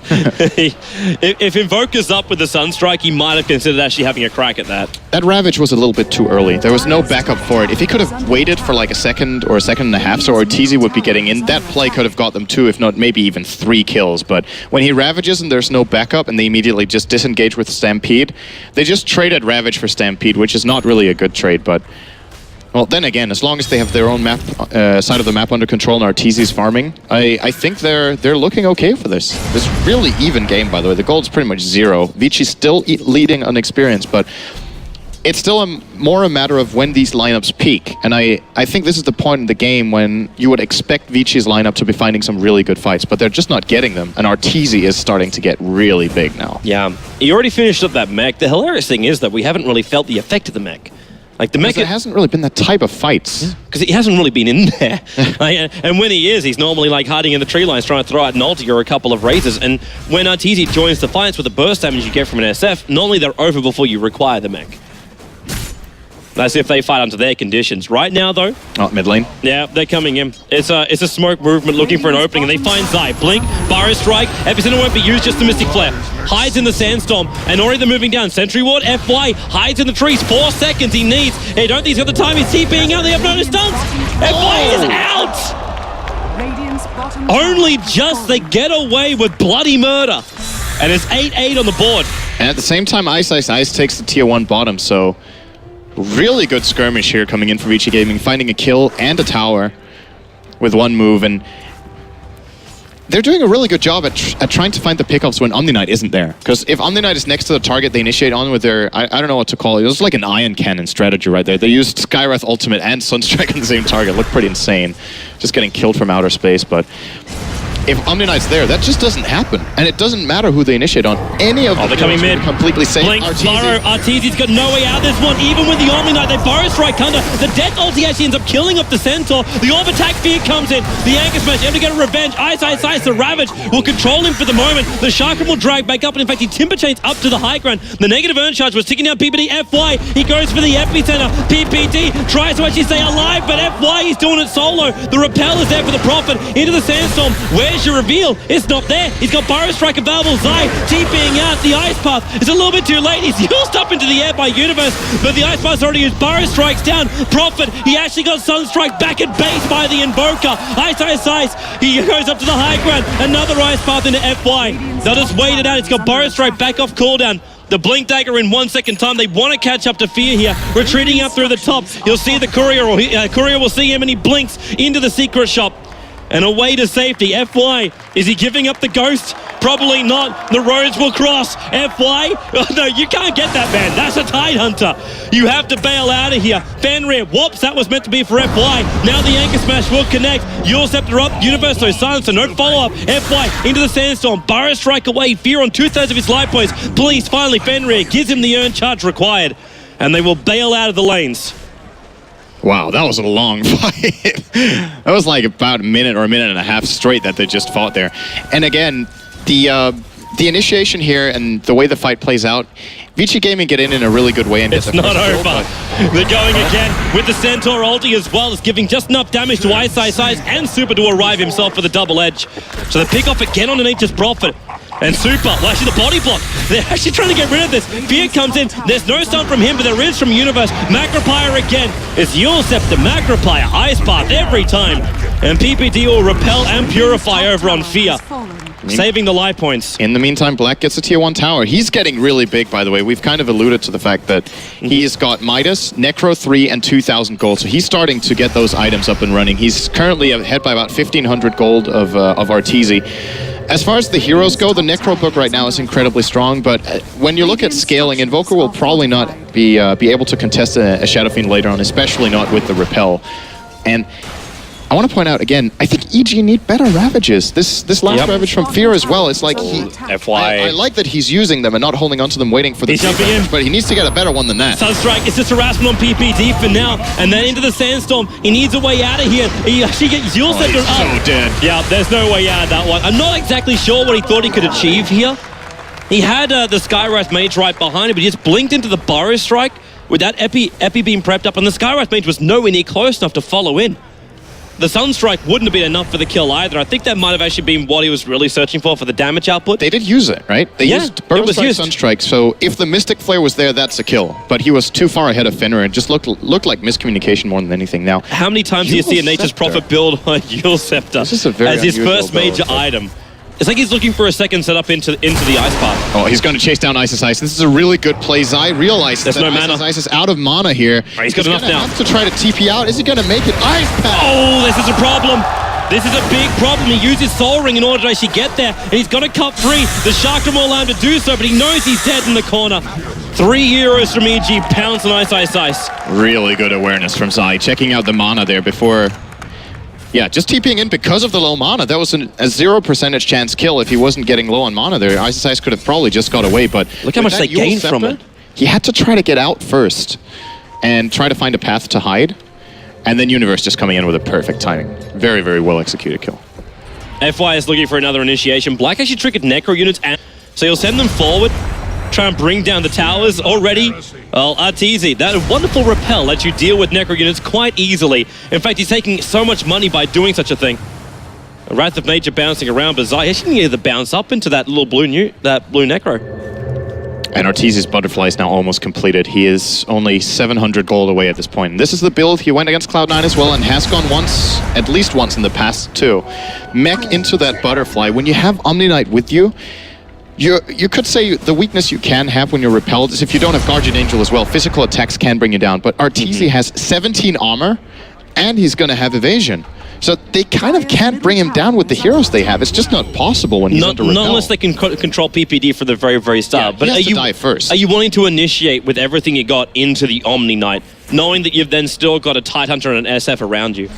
if Invoker's up with the Sunstrike, he might have considered actually having a crack at that. That Ravage was a little bit too early. There was no backup for it. If he could have waited for like a second or a second and a half, so Arteezy would be getting in, that play could have got them 2, if not maybe even 3 kills. But when he Ravages and there's no backup and they immediately just disengage with Stampede, they just traded Ravage for Stampede, which is not really a good trade, but... Well, then again, as long as they have their own map, side of the map under control and Arteezy's farming, I think they're looking okay for this. This really even game, by the way. The gold's pretty much 0. ViCi's still leading on experience, but it's still more a matter of when these lineups peak. And I think this is the point in the game when you would expect ViCi's lineup to be finding some really good fights, but they're just not getting them. And Arteezy is starting to get really big now. Yeah, he already finished up that mech. The hilarious thing is that we haven't really felt the effect of the mech. Like the mech, it hasn't really been that type of fights. Because he hasn't really been in there. And when he is, he's normally like hiding in the tree lines trying to throw out an ulti or a couple of razors. And when Arteezy joins the fights with the burst damage you get from an SF, normally they're over before you require the mech. That's if they fight under their conditions. Right now, though... Oh, mid lane. Yeah, they're coming in. It's a smoke movement looking for an opening, and they find Zai. Blink, Burrow Strike, Epicenter won't be used, just the Mystic Flare. Hides in the Sandstorm, and already they're moving down. Sentry Ward, FY, hides in the trees. 4 seconds he needs. Hey, don't think he's got the time. He's TPing out. They have no stunts. FY is out! Only just they get away with bloody murder. And it's 8-8 on the board. And at the same time, Ice takes the tier 1 bottom, so... Really good skirmish here coming in for ViCi Gaming, finding a kill and a tower with one move. And they're doing a really good job at trying to find the pickups when Omni-Knight isn't there. Because if Omni-Knight is next to the target, they initiate on with their, I don't know what to call it. It was like an ion cannon strategy right there. They used Skywrath Ultimate and Sunstrike on the same target. Looked pretty insane. Just getting killed from outer space, but if Omni-Knight's there, that just doesn't happen. And it doesn't matter who they initiate on. Any of them they're coming mid. Completely safe. Blink, Burrow, Arteezy's got no way out of this one. Even with the Omni-Knight, they Burrow Strike Hunter. The Death ulti actually ends up killing off the Centaur. The Orb Attack Fear comes in. The Anchor Smash, able to get a revenge. Ice, the Ravage will control him for the moment. The Chakram will drag back up, and in fact, he Timber Chains up to the high ground. The negative Earn Charge was ticking down PPD. FY, he goes for the Epicenter. PPD tries to actually stay alive, but FY, he's doing it solo. The Repel is there for the Prophet. Into the Sandstorm. Where's your reveal? It's not there. He's got Burrow Strike available. Zai TPing out. The Ice Path is a little bit too late. He's used up into the air by Universe, but the Ice Path's already used. Burrow Strikes down. Prophet, he actually got Sunstrike back at base by the Invoker. Ice. He goes up to the high ground. Another Ice Path into FY. They'll just wait it out. He's got Burrow Strike back off cooldown. The Blink Dagger in 1 second time. They want to catch up to Fear here. Retreating up through the top. You'll see the Courier, or Courier will see him, and he blinks into the secret shop. And away to safety. FY, is he giving up the Ghost? Probably not. The roads will cross. FY, oh, no, you can't get that, man. That's a Tidehunter. You have to bail out of here. Fenrir, whoops, that was meant to be for FY. Now the Anchor Smash will connect. Eul Scepter up. Universe, no silencer, no follow-up. FY into the Sandstorm. Burrow Strike away. Fear on 2/3 of his life points. Please, finally, Fenrir gives him the earn charge required. And they will bail out of the lanes. Wow, that was a long fight. That was like about a minute or a minute and a half straight that they just fought there. And again, the initiation here and the way the fight plays out, ViCi Gaming get in a really good way and get it's not over. They're going again with the Centaur ulti as well as giving just enough damage to Ice and Super to arrive himself for the double edge. So they pick off again on Nature's Prophet. And Super, well, actually the body block. They're actually trying to get rid of this. Fear comes in. There's no stun from him, but there is from Universe. Macropire again. It's Eul Scepter, Macropire, Ice Path every time. And PPD will repel and purify over on Fear, saving the life points. In the meantime, Black gets a tier 1 tower. He's getting really big, by the way. We've kind of alluded to the fact that he's got Midas, Necro 3, and 2,000 gold. So he's starting to get those items up and running. He's currently ahead by about 1,500 gold of Arteezy. As far as the heroes go, the Necro book right now is incredibly strong, but when you look at scaling, Invoker will probably not be able to contest a Shadow Fiend later on, especially not with the Repel. And I want to point out again, I think EG need better Ravages. This last Ravage from Fear as well, it's like I like that he's using them and not holding onto them waiting for the Ravage, but he needs to get a better one than that. Sunstrike, it's just harassment on PPD for now, and then into the Sandstorm. He needs a way out of here. He actually gets Eul Scepter up. So dead. Yeah, there's no way out of that one. I'm not exactly sure what he thought he could achieve here. He had the Skywrath Mage right behind him, but he just blinked into the Burrow Strike with that Epi being prepped up, and the Skywrath Mage was nowhere near close enough to follow in. The Sunstrike wouldn't have been enough for the kill either. I think that might have actually been what he was really searching for the damage output. They did use it, right? They used Burrow Strike, Sunstrike, so if the Mystic Flare was there, that's a kill. But he was too far ahead of Fenrir and just looked like miscommunication more than anything now. How many times do you see a Nature's Prophet build on Eul Scepter as his first major item? It's like he's looking for a second setup into the Ice Path. Oh, he's going to chase down Ice. This is a really good play. Zai realizes that no mana. Ice is out of mana here. Right, he's got enough now. Have to try to TP out. Is he going to make it? Ice Path! Oh, this is a problem. This is a big problem. He uses Soul Ring in order to actually get there, and he's got to cut free. The Chakram will allow him to do so, but he knows he's dead in the corner. 3 heroes from EG, pounce on Ice. Really good awareness from Zai. Checking out the mana there before... Yeah, just TPing in because of the low mana. That was a 0% chance kill if he wasn't getting low on mana there. Ice could have probably just got away, but... Look how much they gained from it. He had to try to get out first and try to find a path to hide. And then Universe just coming in with a perfect timing. Very, very well executed kill. FY is looking for another initiation. Black actually triggered Necro units, so he'll send them forward. Try and bring down the towers already. Well, Arteezy, that wonderful repel lets you deal with Necro units quite easily. In fact, he's taking so much money by doing such a thing. A Wrath of Nature bouncing around, but Zai actually needed to bounce up into that little blue Necro. And Arteezy's Butterfly is now almost completed. He is only 700 gold away at this point. And this is the build. He went against Cloud9 as well and has gone once, at least once in the past too. Mech into that Butterfly. When you have Omni-Knight with you, you could say the weakness you can have when you're repelled is if you don't have Guardian Angel as well. Physical attacks can bring you down, but Arteezy has 17 armor, and he's going to have evasion. So they kind of can't bring him down with the heroes they have. It's just not possible when he's under repel. Not unless they can control PPD from the very, very start. Yeah, but he has to die first. Are you wanting to initiate with everything you got into the Omni Knight, knowing that you've then still got a Tidehunter and an SF around you?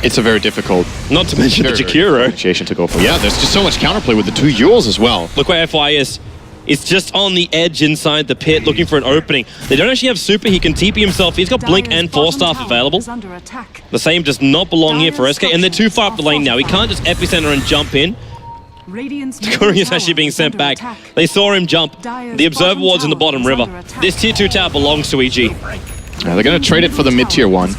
It's a very difficult... Not to mention the Jakiro. Initiation to go for. Yeah, there's just so much counterplay with the 2 Yules as well. Look where FY is. It's just on the edge inside the pit, looking for an opening. They don't actually have super. He can TP himself. He's got Blink and Force Staff available. The same does not belong here for SK, and they're too far up the lane now. He can't just epicenter and jump in. Courier is actually being sent back. They saw him jump. The Observer Ward's in the bottom river. This tier 2 tower belongs to EG. They're going to trade it for the mid-tier 1.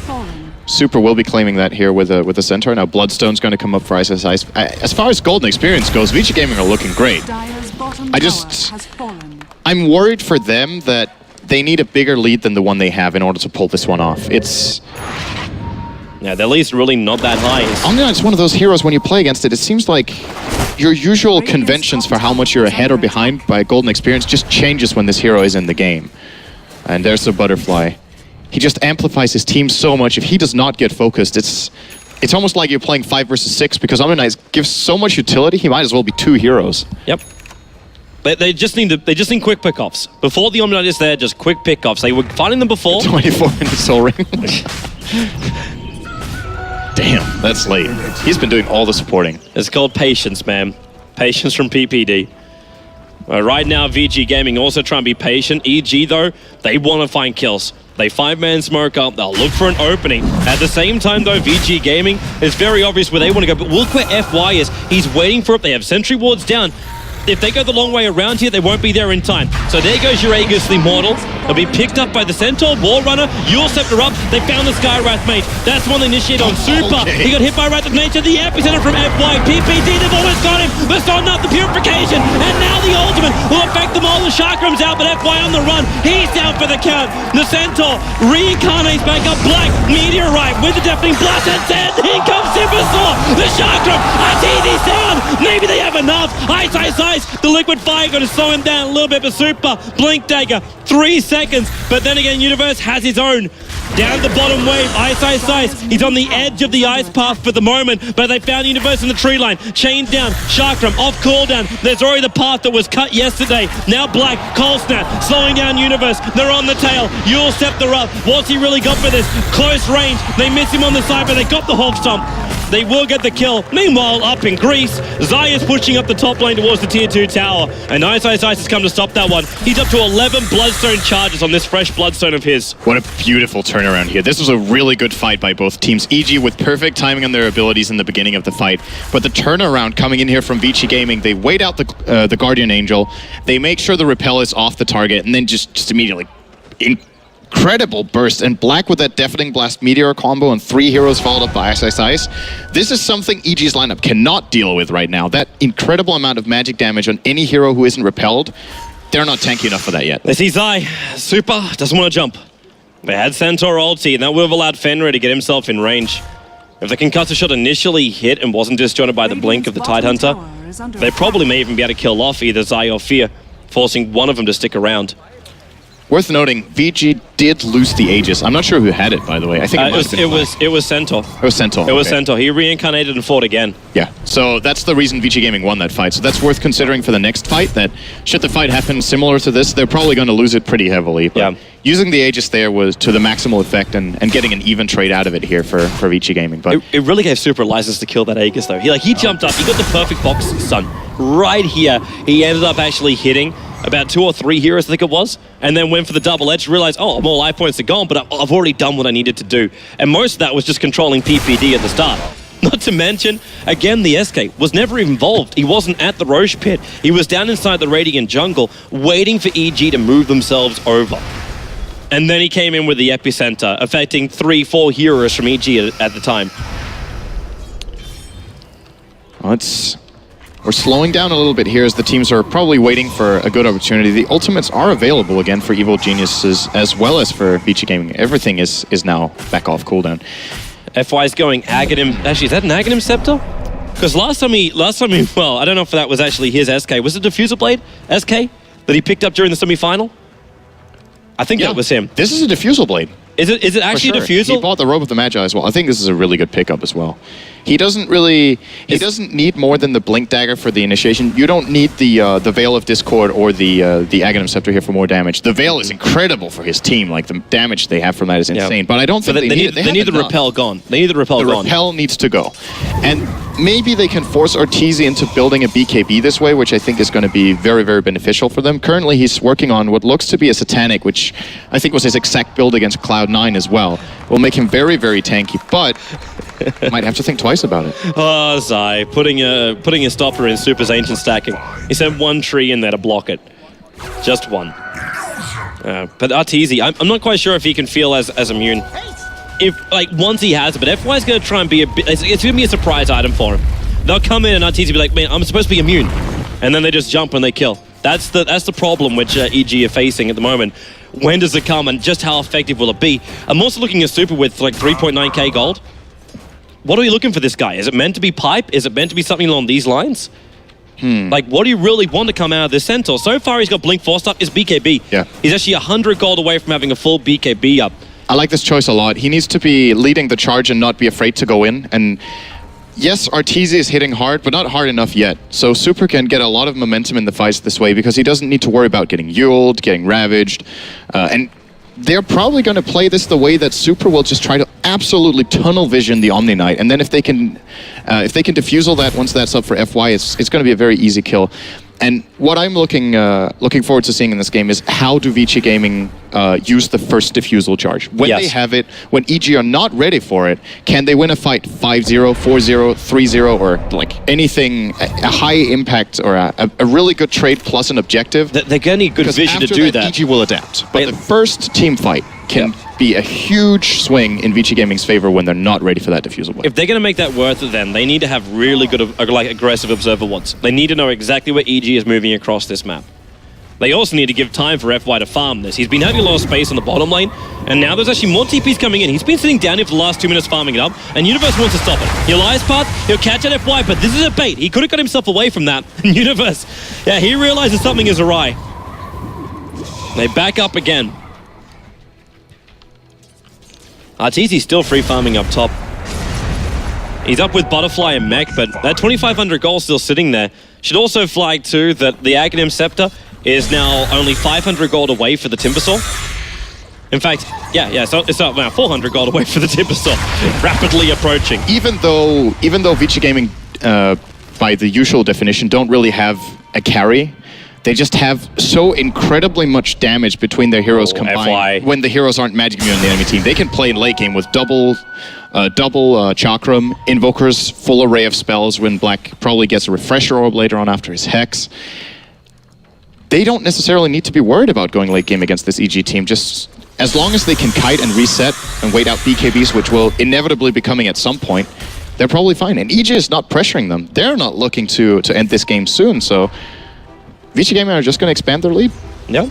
Super will be claiming that here with a Centaur. Now Bloodstone's going to come up for Ice. As far as Golden Experience goes, ViCi Gaming are looking great. I'm worried for them that they need a bigger lead than the one they have in order to pull this one off. Yeah, their lead's really not that high. Omni-Knight's one of those heroes when you play against it, it seems like your usual conventions for how much you're ahead or behind by Golden Experience just changes when this hero is in the game. And there's the Butterfly. He just amplifies his team so much. If he does not get focused, it's almost like you're playing 5 versus 6 because Omni-Knight gives so much utility, he might as well be 2 heroes. Yep. But they just need quick pickoffs. Before the Omni-Knight is there, just quick pickoffs. They were finding them before. 24 in the Soul Ring. Damn, that's late. He's been doing all the supporting. It's called patience, man. Patience from PPD. Right now, VG Gaming also trying to be patient. EG, though, they want to find kills. They 5-man smoke up, they'll look for an opening. At the same time, though, VG Gaming, it's very obvious where they want to go, but look where FY is. He's waiting for it. They have sentry wards down. If they go the long way around here, they won't be there in time. So there goes your Aegis, the Immortal. They'll be picked up by the Centaur, War Runner, Yule Scepter up. They found the Skywrath mate. That's the one they initiated on Super. Okay. He got hit by Wrath of Nature, the epicenter from FY. PPD, they've almost got him. They're starting up the Purification. And now the Ultimate will affect them all. The Chakrams out, but FY on the run. He's down for the count. The Centaur reincarnates back up. Black Meteorite with the Deafening Blast. And then here comes Supersaw. The Chakram. Atini's down. Maybe they have enough. Ice. The Liquid Fire going to slow him down a little bit, but Super, Blink Dagger, 3 seconds. But then again, Universe has his own. Down the bottom wave, Ice. He's on the edge of the ice path for the moment, but they found Universe in the tree line. Chained down, Chakram off cooldown. There's already the path that was cut yesterday. Now Black, Cold Snap, slowing down Universe. They're on the tail. Yule Scepter up. What's he really got for this? Close range. They miss him on the side, but they got the Hawk Stomp. They will get the kill. Meanwhile, up in Greece, Zai is pushing up the top lane towards the tier 2 tower. And Ice has come to stop that one. He's up to 11 Bloodstone charges on this fresh Bloodstone of his. What a beautiful turnaround here. This was a really good fight by both teams. EG with perfect timing on their abilities in the beginning of the fight. But the turnaround coming in here from ViCi Gaming, they wait out the Guardian Angel. They make sure the repel is off the target and then just immediately... Incredible burst, and Black with that Deafening Blast Meteor combo and 3 heroes followed up by Ice. This is something EG's lineup cannot deal with right now. That incredible amount of magic damage on any hero who isn't repelled, they're not tanky enough for that yet. They see Zai. Super doesn't want to jump. They had Centaur ulti, and that would have allowed Fenrir to get himself in range. If the concussor shot initially hit and wasn't disjointed by the blink of the Tidehunter, they probably may even be able to kill off either Zai or Fear, forcing one of them to stick around. Worth noting, VG did lose the Aegis. I'm not sure who had it, by the way. I think it was Centaur. It was Centaur. It was Centaur. He reincarnated and fought again. Yeah, so that's the reason VG Gaming won that fight. So that's worth considering for the next fight, that should the fight happen similar to this, they're probably going to lose it pretty heavily. But using the Aegis there was to the maximal effect and getting an even trade out of it here for VG Gaming. But it really gave Super a license to kill that Aegis, though. He jumped up. He got the perfect box stun right here. He ended up actually hitting about 2 or 3 heroes, I think it was, and then went for the double edge, realized, oh, more life points are gone, but I've already done what I needed to do. And most of that was just controlling PPD at the start. Not to mention, again, the SK was never involved. He wasn't at the Roche pit. He was down inside the Radiant jungle, waiting for EG to move themselves over. And then he came in with the epicenter, affecting 3-4 heroes from EG at the time. We're slowing down a little bit here as the teams are probably waiting for a good opportunity. The ultimates are available again for Evil Geniuses as well as for ViCi Gaming. Everything is now back off cooldown. FY's going Aghanim. Actually, is that an Aghanim Scepter? Because last time he, well, I don't know if that was actually his SK. Was it Diffuser Blade SK that he picked up during the semi-final? I think that was him. This is a Diffusal Blade. Is it actually For sure. a defusal? He bought the Robe of the Magi as well. I think this is a really good pickup as well. He doesn't really... He doesn't need more than the Blink Dagger for the initiation. You don't need the Veil of Discord or the Aghanim Scepter here for more damage. The Veil is incredible for his team. Like, the damage they have from that is insane. But I don't think they need it. They need the repel gone. They need the repel gone. The repel needs to go. And maybe they can force Arteezy into building a BKB this way, which I think is going to be very, very beneficial for them. Currently, he's working on what looks to be a Satanic, which I think was his exact build against Cloud9 as well. Will make him very, very tanky, but might have to think twice about it. Oh, Zai, putting a stopper in Super's Ancient stacking. He sent one tree in there to block it. Just one. But Arteezy, I'm not quite sure if he can feel as immune. If, like, once he has it, but FY's going to try and be a bit... It's going to be a surprise item for him. They'll come in and Arteezy will be like, man, I'm supposed to be immune. And then they just jump and they kill. That's the problem which EG are facing at the moment. When does it come and just how effective will it be? I'm also looking at Super with like 3.9k gold. What are we looking for this guy? Is it meant to be pipe? Is it meant to be something along these lines? Like, what do you really want to come out of this Centaur? So far, he's got Blink Force up. It's BKB. Yeah. He's actually 100 gold away from having a full BKB up. I like this choice a lot. He needs to be leading the charge and not be afraid to go in. And yes, Arteezy is hitting hard, but not hard enough yet. So Super can get a lot of momentum in the fights this way because he doesn't need to worry about getting Yuled, getting ravaged. And they're probably going to play this the way that Super will just try to absolutely tunnel vision the Omni Knight. And then if they can defusal that once that's up for FY, it's going to be a very easy kill. And what I'm looking forward to seeing in this game is how do ViCi Gaming use the first defusal charge? When they have it, when EG are not ready for it, can they win a fight 5-0, 4-0, 3-0, or like anything, a high impact or a really good trade plus an objective? They're going to need good vision to do that. EG will adapt. But the first team fight can be a huge swing in ViCi Gaming's favor when they're not ready for that defusal wave. If they're going to make that worth it, then they need to have really good, like, aggressive observer ones. They need to know exactly where EG is moving across this map. They also need to give time for FY to farm this. He's been having a lot of space on the bottom lane, and now there's actually more TPs coming in. He's been sitting down here for the last 2 minutes farming it up, and Universe wants to stop it. He'll Ice Path, he'll catch at FY, but this is a bait. He could have got himself away from that. Universe, yeah, he realizes something is awry. They back up again. Arteezy's still free farming up top. He's up with Butterfly and Mech, but that 2,500 gold still sitting there. Should also flag too that the Aghanim Scepter is now only 500 gold away for the Timbersaw. In fact, so it's now 400 gold away for the Timbersaw, rapidly approaching. Even though ViCi Gaming, by the usual definition, don't really have a carry, they just have so incredibly much damage between their heroes combined. When the heroes aren't magic immune on the enemy team, they can play in late game with double Chakram, Invokers, full array of spells when Black probably gets a Refresher Orb later on after his Hex. They don't necessarily need to be worried about going late game against this EG team. Just as long as they can kite and reset and wait out BKBs, which will inevitably be coming at some point, they're probably fine. And EG is not pressuring them. They're not looking to end this game soon, so ViCi Gaming are just going to expand their lead. Yep.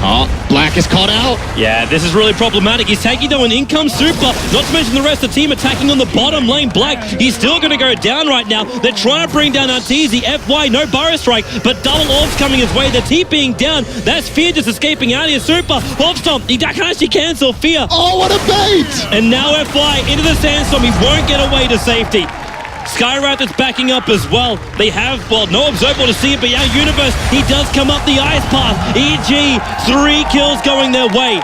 Oh, Black is caught out. Yeah, this is really problematic. He's taking though, and in comes Super. Not to mention the rest of the team attacking on the bottom lane. Black, he's still going to go down right now. They're trying to bring down Arteezy. FY, no Burrow Strike, but double orbs coming his way. The T being down. That's Fear just escaping out here. Super, Orb Stomp. He can actually cancel Fear. Oh, what a bait! And now FY into the Sandstorm. He won't get away to safety. Skywrath is backing up as well. They have, well, no Observer to see it, but yeah, Universe, he does come up the Ice Path. EG, 3 kills going their way.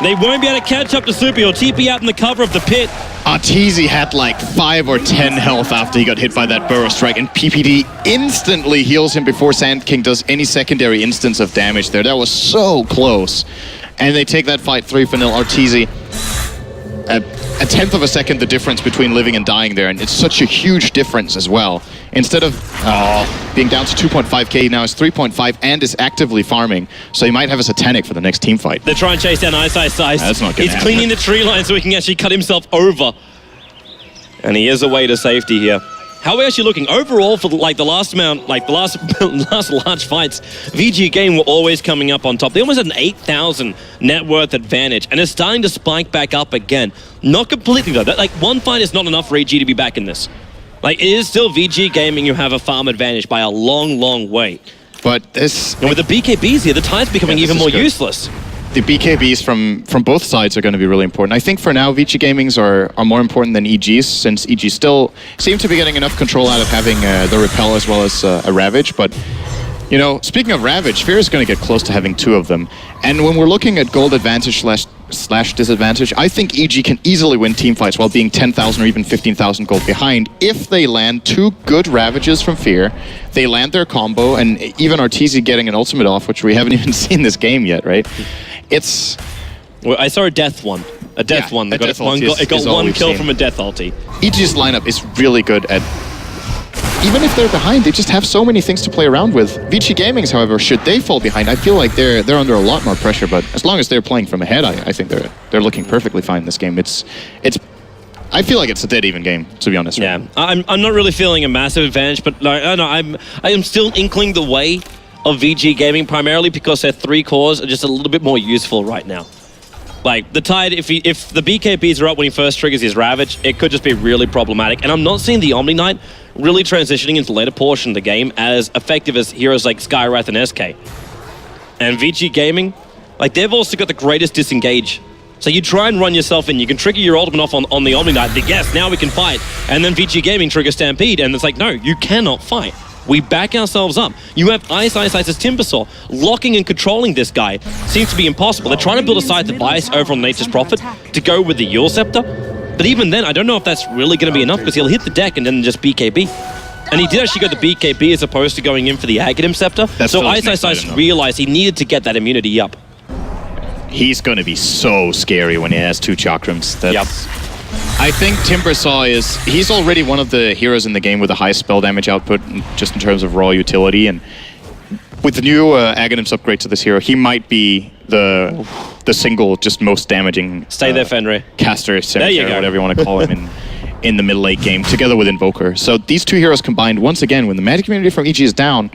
They won't be able to catch up to Super. He'll TP out in the cover of the pit. Arteezy had like 5 or 10 health after he got hit by that Burrow Strike, and PPD instantly heals him before Sand King does any secondary instance of damage there. That was so close. And they take that fight 3-0. Arteezy, a tenth of a second the difference between living and dying there, and it's such a huge difference as well. Instead of being down to 2.5k, now it's 3.5 and is actively farming, so he might have a Satanic for the next team fight. They're trying to chase down Ice. That's not good. He's cleaning the tree line so he can actually cut himself over. And he is away to safety here. How are we actually looking overall for the last large fights? VG Game were always coming up on top. They almost had an 8,000 net worth advantage, and it's starting to spike back up again. Not completely though. Like, one fight is not enough for EG to be back in this. Like, it is still VG Gaming who have a farm advantage by a long, long way. But this, and with the BKBs here, the tide's becoming even more useless. the BKBs from both sides are going to be really important. I think for now, ViCi Gaming's are more important than EG's, since EG still seem to be getting enough control out of having the Repel as well as a Ravage. But, you know, speaking of Ravage, Fear is going to get close to having 2 of them. And when we're looking at gold advantage slash disadvantage, I think EG can easily win teamfights while being 10,000 or even 15,000 gold behind if they land 2 good Ravages from Fear, they land their combo, and even Arteezy getting an ultimate off, which we haven't even seen this game yet, right? It's... Well, I saw a death one. A death one. It got one kill from a death ulti. EG's lineup is really good at... Even if they're behind, they just have so many things to play around with. ViCi Gaming's, however, should they fall behind, I feel like they're under a lot more pressure, but as long as they're playing from ahead, I think they're looking perfectly fine in this game. I feel like it's a dead even game, to be honest. Yeah, I'm not really feeling a massive advantage, but like, I don't know, I am still inkling the way of VG Gaming, primarily because their 3 cores are just a little bit more useful right now. Like, the Tide, if the BKBs are up when he first triggers his Ravage, it could just be really problematic. And I'm not seeing the Omni Knight really transitioning into the later portion of the game as effective as heroes like Skywrath and SK. And VG Gaming, like, they've also got the greatest disengage. So you try and run yourself in, you can trigger your ultimate off on the Omni Knight, but yes, now we can fight. And then VG Gaming triggers Stampede, and it's like, no, you cannot fight. We back ourselves up. You have Ice's Timbersaw locking and controlling this guy. Seems to be impossible. They're trying to build a side to bias over on Nature's Prophet to go with the Yule Scepter. But even then, I don't know if that's really going to be enough, because he'll hit the deck and then just BKB. And he did actually go the BKB as opposed to going in for the Aghanim Scepter. So Ice realized he needed to get that immunity up. He's going to be so scary when he has 2 Chakrams. I think Timbersaw he's already one of the heroes in the game with the highest spell damage output, just in terms of raw utility. And with the new Aghanim's upgrade to this hero, he might be the single just most damaging Stay there, Fenrir. caster, cemetery, or whatever you want to call him in the middle late game, together with Invoker. So these 2 heroes combined, once again, when the magic immunity from EG is down,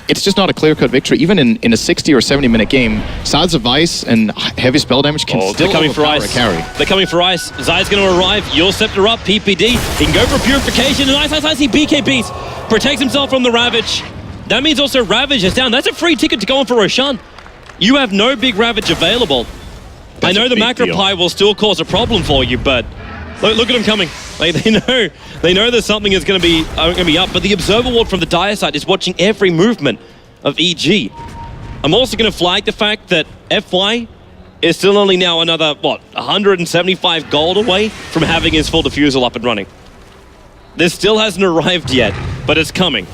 it's just not a clear-cut victory. Even in a 60 or 70-minute game, Sides of Ice and heavy spell damage can still overpower a carry. They're coming for Ice. Zai's going to arrive. Yule Scepter up, PPD. He can go for Purification, and Ice, he BKBs. Protects himself from the Ravage. That means also Ravage is down. That's a free ticket to go in for Roshan. You have no big Ravage available. I know the macro pie will still cause a problem for you, but look at them coming. Like, they know there's something that's going to be up. But the Observer Ward from the Dire side is watching every movement of EG. I'm also going to flag the fact that FY is still only now another 175 gold away from having his full defusal up and running. This still hasn't arrived yet, but it's coming.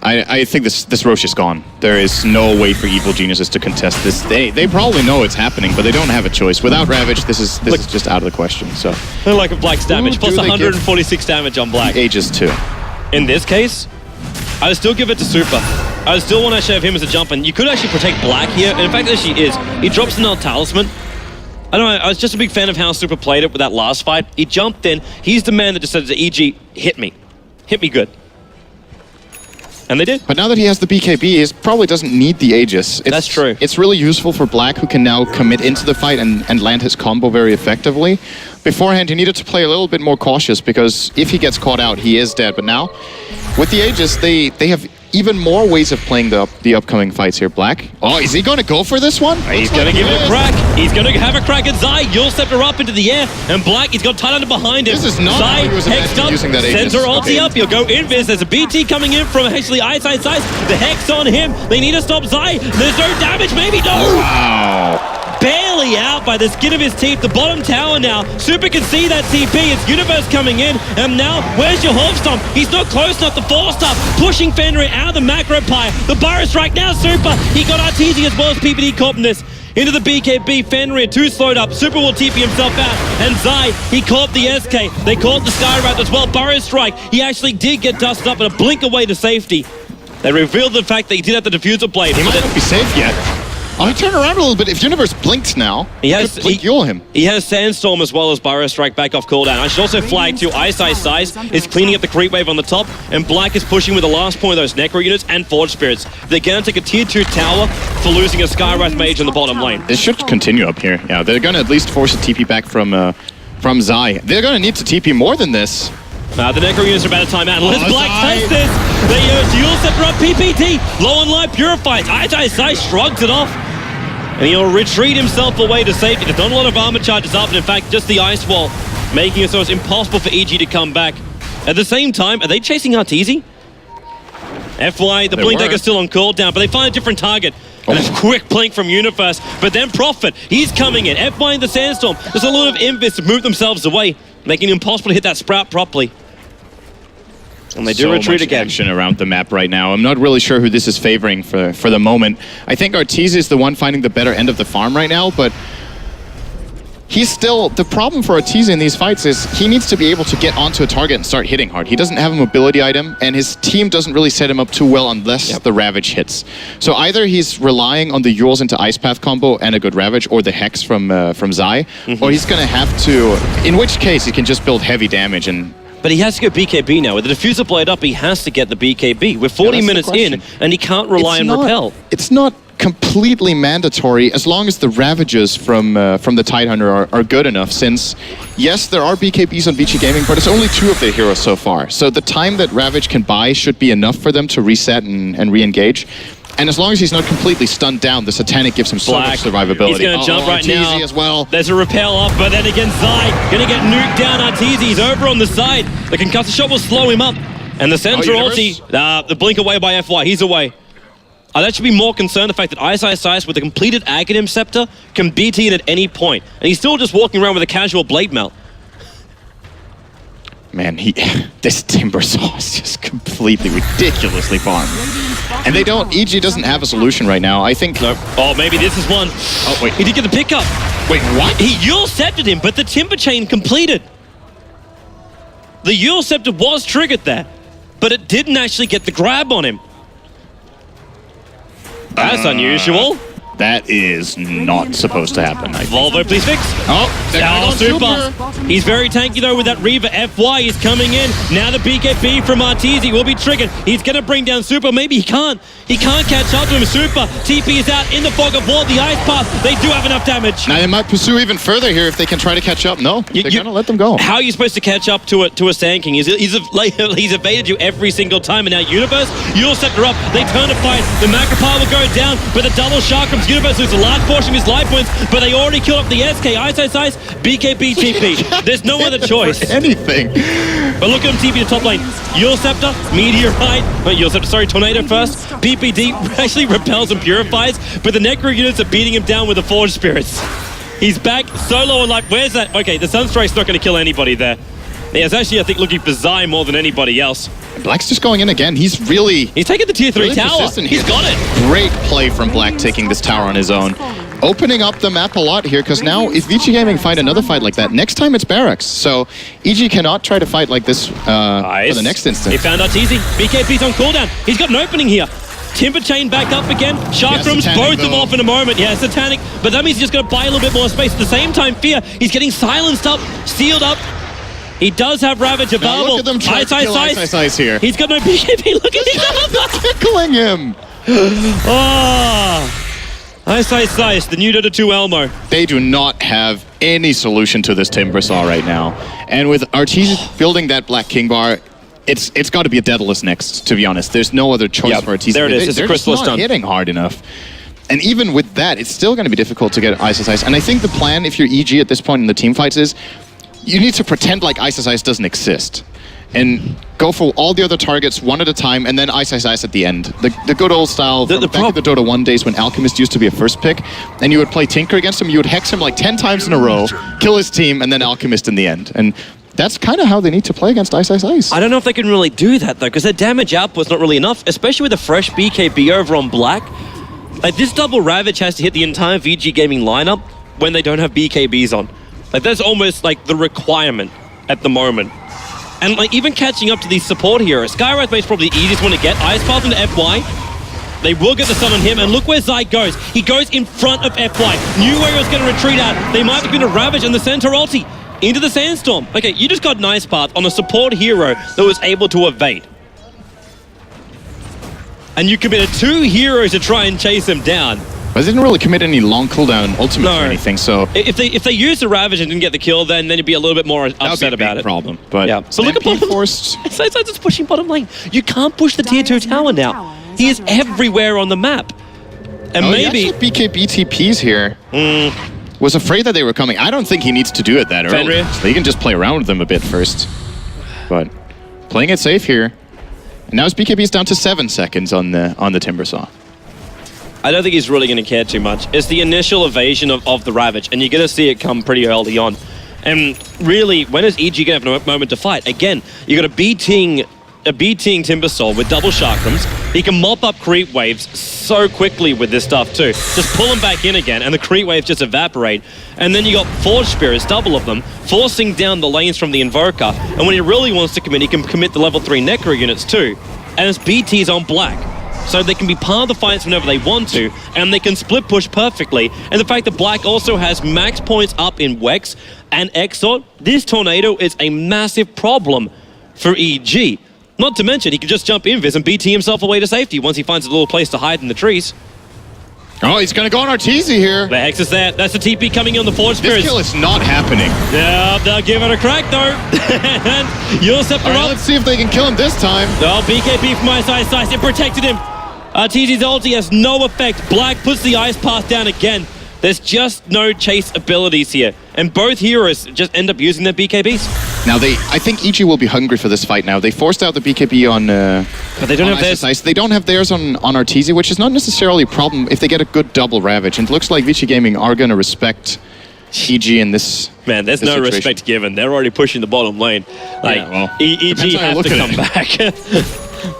I think this Roche is gone. There is no way for Evil Geniuses to contest this. They probably know it's happening, but they don't have a choice. Without Ravage, this is just out of the question. So they're like a Black's damage, plus 146 damage on Black. Ages too. In this case, I would still give it to Super. I would still want to actually have him as a jump, and you could actually protect Black here. And in fact, there she is. He drops an Talisman. I don't know, I was just a big fan of how Super played it with that last fight. He jumped in. He's the man that just said to EG, hit me. Hit me good. And they did. But now that he has the BKB, he probably doesn't need the Aegis. That's true. It's really useful for Black, who can now commit into the fight and land his combo very effectively. Beforehand, he needed to play a little bit more cautious, because if he gets caught out, he is dead. But now, with the Aegis, they have even more ways of playing the upcoming fights here. Black. Oh, is he going to go for this one? He's going to give it a crack. He's going to have a crack at Zai. Yule Scepter up into the air. And Black, he's got Titan behind him. This is not Zai, how he was hexed up, using that Aegis. sends her ulti up. He'll go invis. There's a BT coming in from actually Ice. The hex on him. They need to stop Zai. There's no damage. Maybe no. Wow. Barely out by the skin of his teeth. The bottom tower now. Super can see that TP. It's Universe coming in. And now, where's your Half Stomp? He's not close enough to force up. Pushing Fenrir out of the macro pie. The Burrow Strike now, Super. He got Arteezy as well as PPD caught in this. Into the BKB, Fenrir, 2 slowed up. Super will TP himself out. And Zai, he caught the SK. They caught the Skywrath as well. Burrow Strike. He actually did get dusted up and a blink away to safety. They revealed the fact that he did have the diffuser blade. He might not be safe yet. Oh, he turned around a little bit. If Universe blinked now, he could blink Yule him. He has Sandstorm as well as Burrow Strike back off cooldown. I should also flag too, Ice is cleaning up the creep wave on the top, and Black is pushing with the last point of those Necro units and Forge Spirits. They're going to take a tier 2 tower for losing a Skywrath Mage in the bottom lane. This should continue up here. Yeah, they're going to at least force a TP back from Zai. They're going to need to TP more than this. The Necro units are about to time out. Let's Black test this. They use Yule Scepter up PPT. Low on life purifies. Ice shrugs it off. And he'll retreat himself away to safety. There's not a lot of armor charges up, and in fact, just the ice wall, making it so it's impossible for EG to come back. At the same time, are they chasing Arteezy? FY, the Blink Dagger's still on cooldown, but they find a different target. And a quick blink from Universe, but then Prophet, he's coming in. FY in the Sandstorm. There's a lot of Invis to move themselves away, making it impossible to hit that Sprout properly. And they do retreat again. Action around the map right now. I'm not really sure who this is favoring for the moment. I think Arteezy is the one finding the better end of the farm right now, but he's still... The problem for Arteezy in these fights is he needs to be able to get onto a target and start hitting hard. He doesn't have a mobility item, and his team doesn't really set him up too well unless the Ravage hits. So either he's relying on the Yules into Ice Path combo and a good Ravage, or the Hex from Zai, or he's going to have to... In which case, he can just build heavy damage and... But he has to go BKB now. With the Diffuser blade up, he has to get the BKB. We're 40 minutes in, and he can't rely on Repel. It's not completely mandatory as long as the Ravages from the Tidehunter are good enough, since, yes, there are BKBs on ViCi Gaming, but it's only 2 of their heroes so far. So the time that Ravage can buy should be enough for them to reset and re-engage. And as long as he's not completely stunned down, the Satanic gives him so much survivability. He's going to jump right now. As well. There's a repel off, but then again, Zai going to get nuked down. Arteezy, he's over on the side. The concussive shot will slow him up. And the center ulti, the blink away by FY, he's away. That should be more concerned, the fact that Ice with a completed Aghanim Scepter can BT it at any point. And he's still just walking around with a casual Blade Melt. Man, this Timbersaw is just completely ridiculously farmed. And they don't, EG doesn't have a solution right now. I think... No. Oh, maybe this is one. Oh, wait. He did get the pickup. Wait, what? He Yule Sceptered him, but the Timber Chain completed. The Yule Scepter was triggered there, but it didn't actually get the grab on him. That's unusual. That is not supposed to happen. Volvo, please fix. Oh, super. He's very tanky though with that Reaver. FY is coming in. Now the BKB from Arteezy will be triggered. He's going to bring down Super. Maybe he can't. He can't catch up to him. Super. TP is out in the fog of war. The Ice Path. They do have enough damage. Now they might pursue even further here if they can try to catch up. No, they're going to let them go. How are you supposed to catch up to a Sand King? He's evaded you every single time. And now Universe, you'll set her up. They turn to fight. The Macropile will go down, but the double shot comes Universe loses a large portion of his life points, but they already killed up the SK. Ice, BKB, TP. There's no other choice. Anything. But look at him TP to top lane. Yule Scepter, Meteorite. Wait, Yule Scepter, sorry, Tornado first. PPD actually repels and purifies, but the Necro units are beating him down with the Forge Spirits. He's back, solo and like, where's that? Okay, the Sunstrike's not going to kill anybody there. Yeah, it's actually, I think, looking for Zai more than anybody else. Black's just going in again. He's taking the tier 3 tower. He's got it. Great play from Black taking this tower on his own. Opening up the map a lot here, because now if ViCi Gaming find another fight like that, next time it's Barracks. So EG cannot try to fight like this for the next instance. He found Arteezy. BKB's on cooldown. He's got an opening here. Timber Chain backed up again. Chakrams, both them off in a moment. Yeah, Satanic. But that means he's just going to buy a little bit more space. At the same time, Fear, he's getting silenced up, sealed up. He does have Ravage available. Look at them trying to kill Ice here. He's got no BKB. Look at him. Tickling him. Ice, the new DotA2 Elmo. They do not have any solution to this Timbersaw right now. And with Arteezy building that Black King bar, it's got to be a Daedalus next, to be honest. There's no other choice for Arteezy. There it is. They're just not hitting hard enough. And even with that, it's still going to be difficult to get Ice. And I think the plan, if you're EG at this point in the team fights, is you need to pretend like Ice doesn't exist. And go for all the other targets one at a time, and then Ice at the end. The good old style from back in the Dota 1 days when Alchemist used to be a first pick, and you would play Tinker against him, you would hex him like 10 times in a row, kill his team, and then Alchemist in the end. And that's kind of how they need to play against Ice. I don't know if they can really do that, though, because their damage output's not really enough, especially with a fresh BKB over on Black. Like, this double Ravage has to hit the entire VG Gaming lineup when they don't have BKBs on. Like, that's almost like the requirement at the moment. And like even catching up to these support heroes, Skywrath is probably the easiest one to get. Ice Path into FY. They will get the stun on him, and look where Zai goes. He goes in front of FY. Knew where he was going to retreat out. They might have been a Ravage and the center ulti into the Sandstorm. Okay, you just got an Ice Path on a support hero that was able to evade. And you committed 2 heroes to try and chase him down. But they didn't really commit any long cooldown ultimates or anything, so... If they used the Ravage and didn't get the kill, then you'd be a little bit more upset about it. Problem. But yeah. So look at bottom. It's just pushing bottom lane. You can't push the tier 2 tower now. He is everywhere on the map. And maybe... Actually, BKB TPs here. Was afraid that they were coming. I don't think he needs to do it that early. Fenrir? So he can just play around with them a bit first. But playing it safe here. And now his BKB is down to 7 seconds on the Timbersaw. I don't think he's really going to care too much. It's the initial evasion of the Ravage, and you're going to see it come pretty early on. And really, when is EG going to have a moment to fight? Again, you got a B-Ting Timbersaw with double Chakrams. He can mop up creep waves so quickly with this stuff too. Just pull them back in again, and the creep waves just evaporate. And then you got Forge Spirits, double of them, forcing down the lanes from the Invoker. And when he really wants to commit, he can commit the level 3 Necro units too. And it's BT's on black. So they can be part of the fights whenever they want to, and they can split push perfectly. And the fact that Black also has max points up in Wex and Exort, this tornado is a massive problem for EG. Not to mention, he can just jump invis and BT himself away to safety once he finds a little place to hide in the trees. Oh, he's going to go on Arteezy here. The Hex is there. That's the TP coming on the Forge Spirits. This kill is not happening. Yeah, they'll give it a crack though. And Yosef All right, let's see if they can kill him this time. Oh, BKB from Ice Ice Ice. It protected him. Arteezy's ulti has no effect. Black puts the Ice Path down again. There's just no chase abilities here. And both heroes just end up using their BKBs. Now, I think EG will be hungry for this fight now. They forced out the BKB on but they don't have theirs. Ice. They don't have theirs on Arteezy, which is not necessarily a problem if they get a good double Ravage. And it looks like ViCi Gaming are going to respect EG in this. Man, there's no situation. respect given. They're already pushing the bottom lane. Like, Yeah, well, EG depends how you has look to at come back.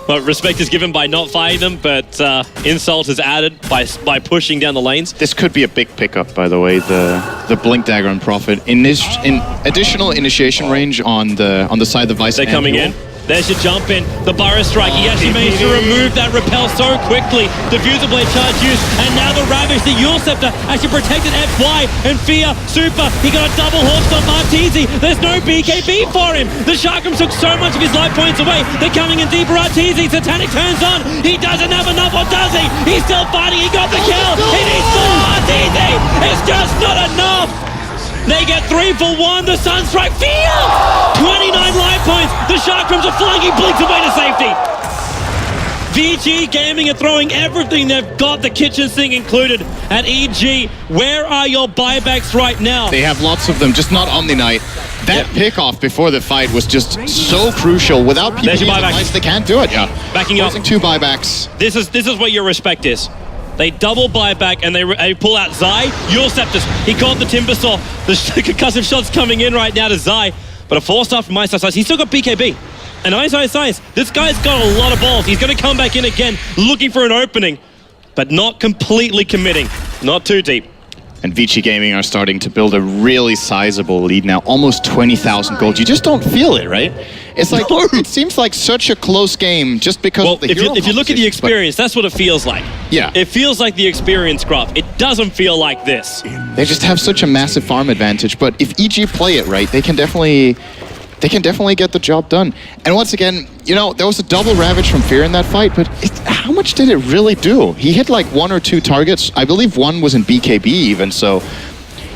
But respect is given by not fighting them, but insult is added by pushing down the lanes. This could be a big pickup, by the way. The Blink Dagger on Prophet. In additional initiation range on the side of ViCi. They're coming in. There's your jump in. The Burrow Strike. He actually managed to remove that repel so quickly. Diffuser Blade charge used. And now the Ravage, the Yule Scepter, actually protected FY and Fear. Super. He got a double horse on Arteezy. There's no BKB for him. The Chakrams took so much of his life points away. They're coming in deeper. Arteezy. Satanic turns on. He doesn't have enough, or does he? He's still fighting. He got the kill. He needs more. Arteezy. It's just not enough. They get 3 for 1. The Sunstrike. Fear! 29 life points. The Chakrams are flying. He blinks away to safety. VG Gaming are throwing everything they've got, the kitchen sink included, at EG. Where are your buybacks right now? They have lots of them, just not Omni Knight. That pick-off before the fight was just so crucial. Without PPE device, they can't do it. Yeah, backing up. 2 buybacks. This is where your respect is. They double buyback and they pull out Zai. Yule Scepters. He caught the Timbersaw. The concussive shots coming in right now to Zai. But a 4-star from Ice Ice Ice. He's still got BKB. And Ice Ice Ice, this guy's got a lot of balls. He's going to come back in again, looking for an opening, but not completely committing. Not too deep. And ViCi Gaming are starting to build a really sizable lead now. Almost 20,000 gold. You just don't feel it, right? It's like, it seems like such a close game just because of the hero if you look at the experience, that's what it feels like. Yeah. It feels like the experience graph. It doesn't feel like this. They just have such a massive farm advantage. But if EG play it right, they can definitely get the job done. And once again, you know, there was a double Ravage from Fear in that fight, but how much did it really do? He hit like 1 or 2 targets. I believe 1 was in BKB even, so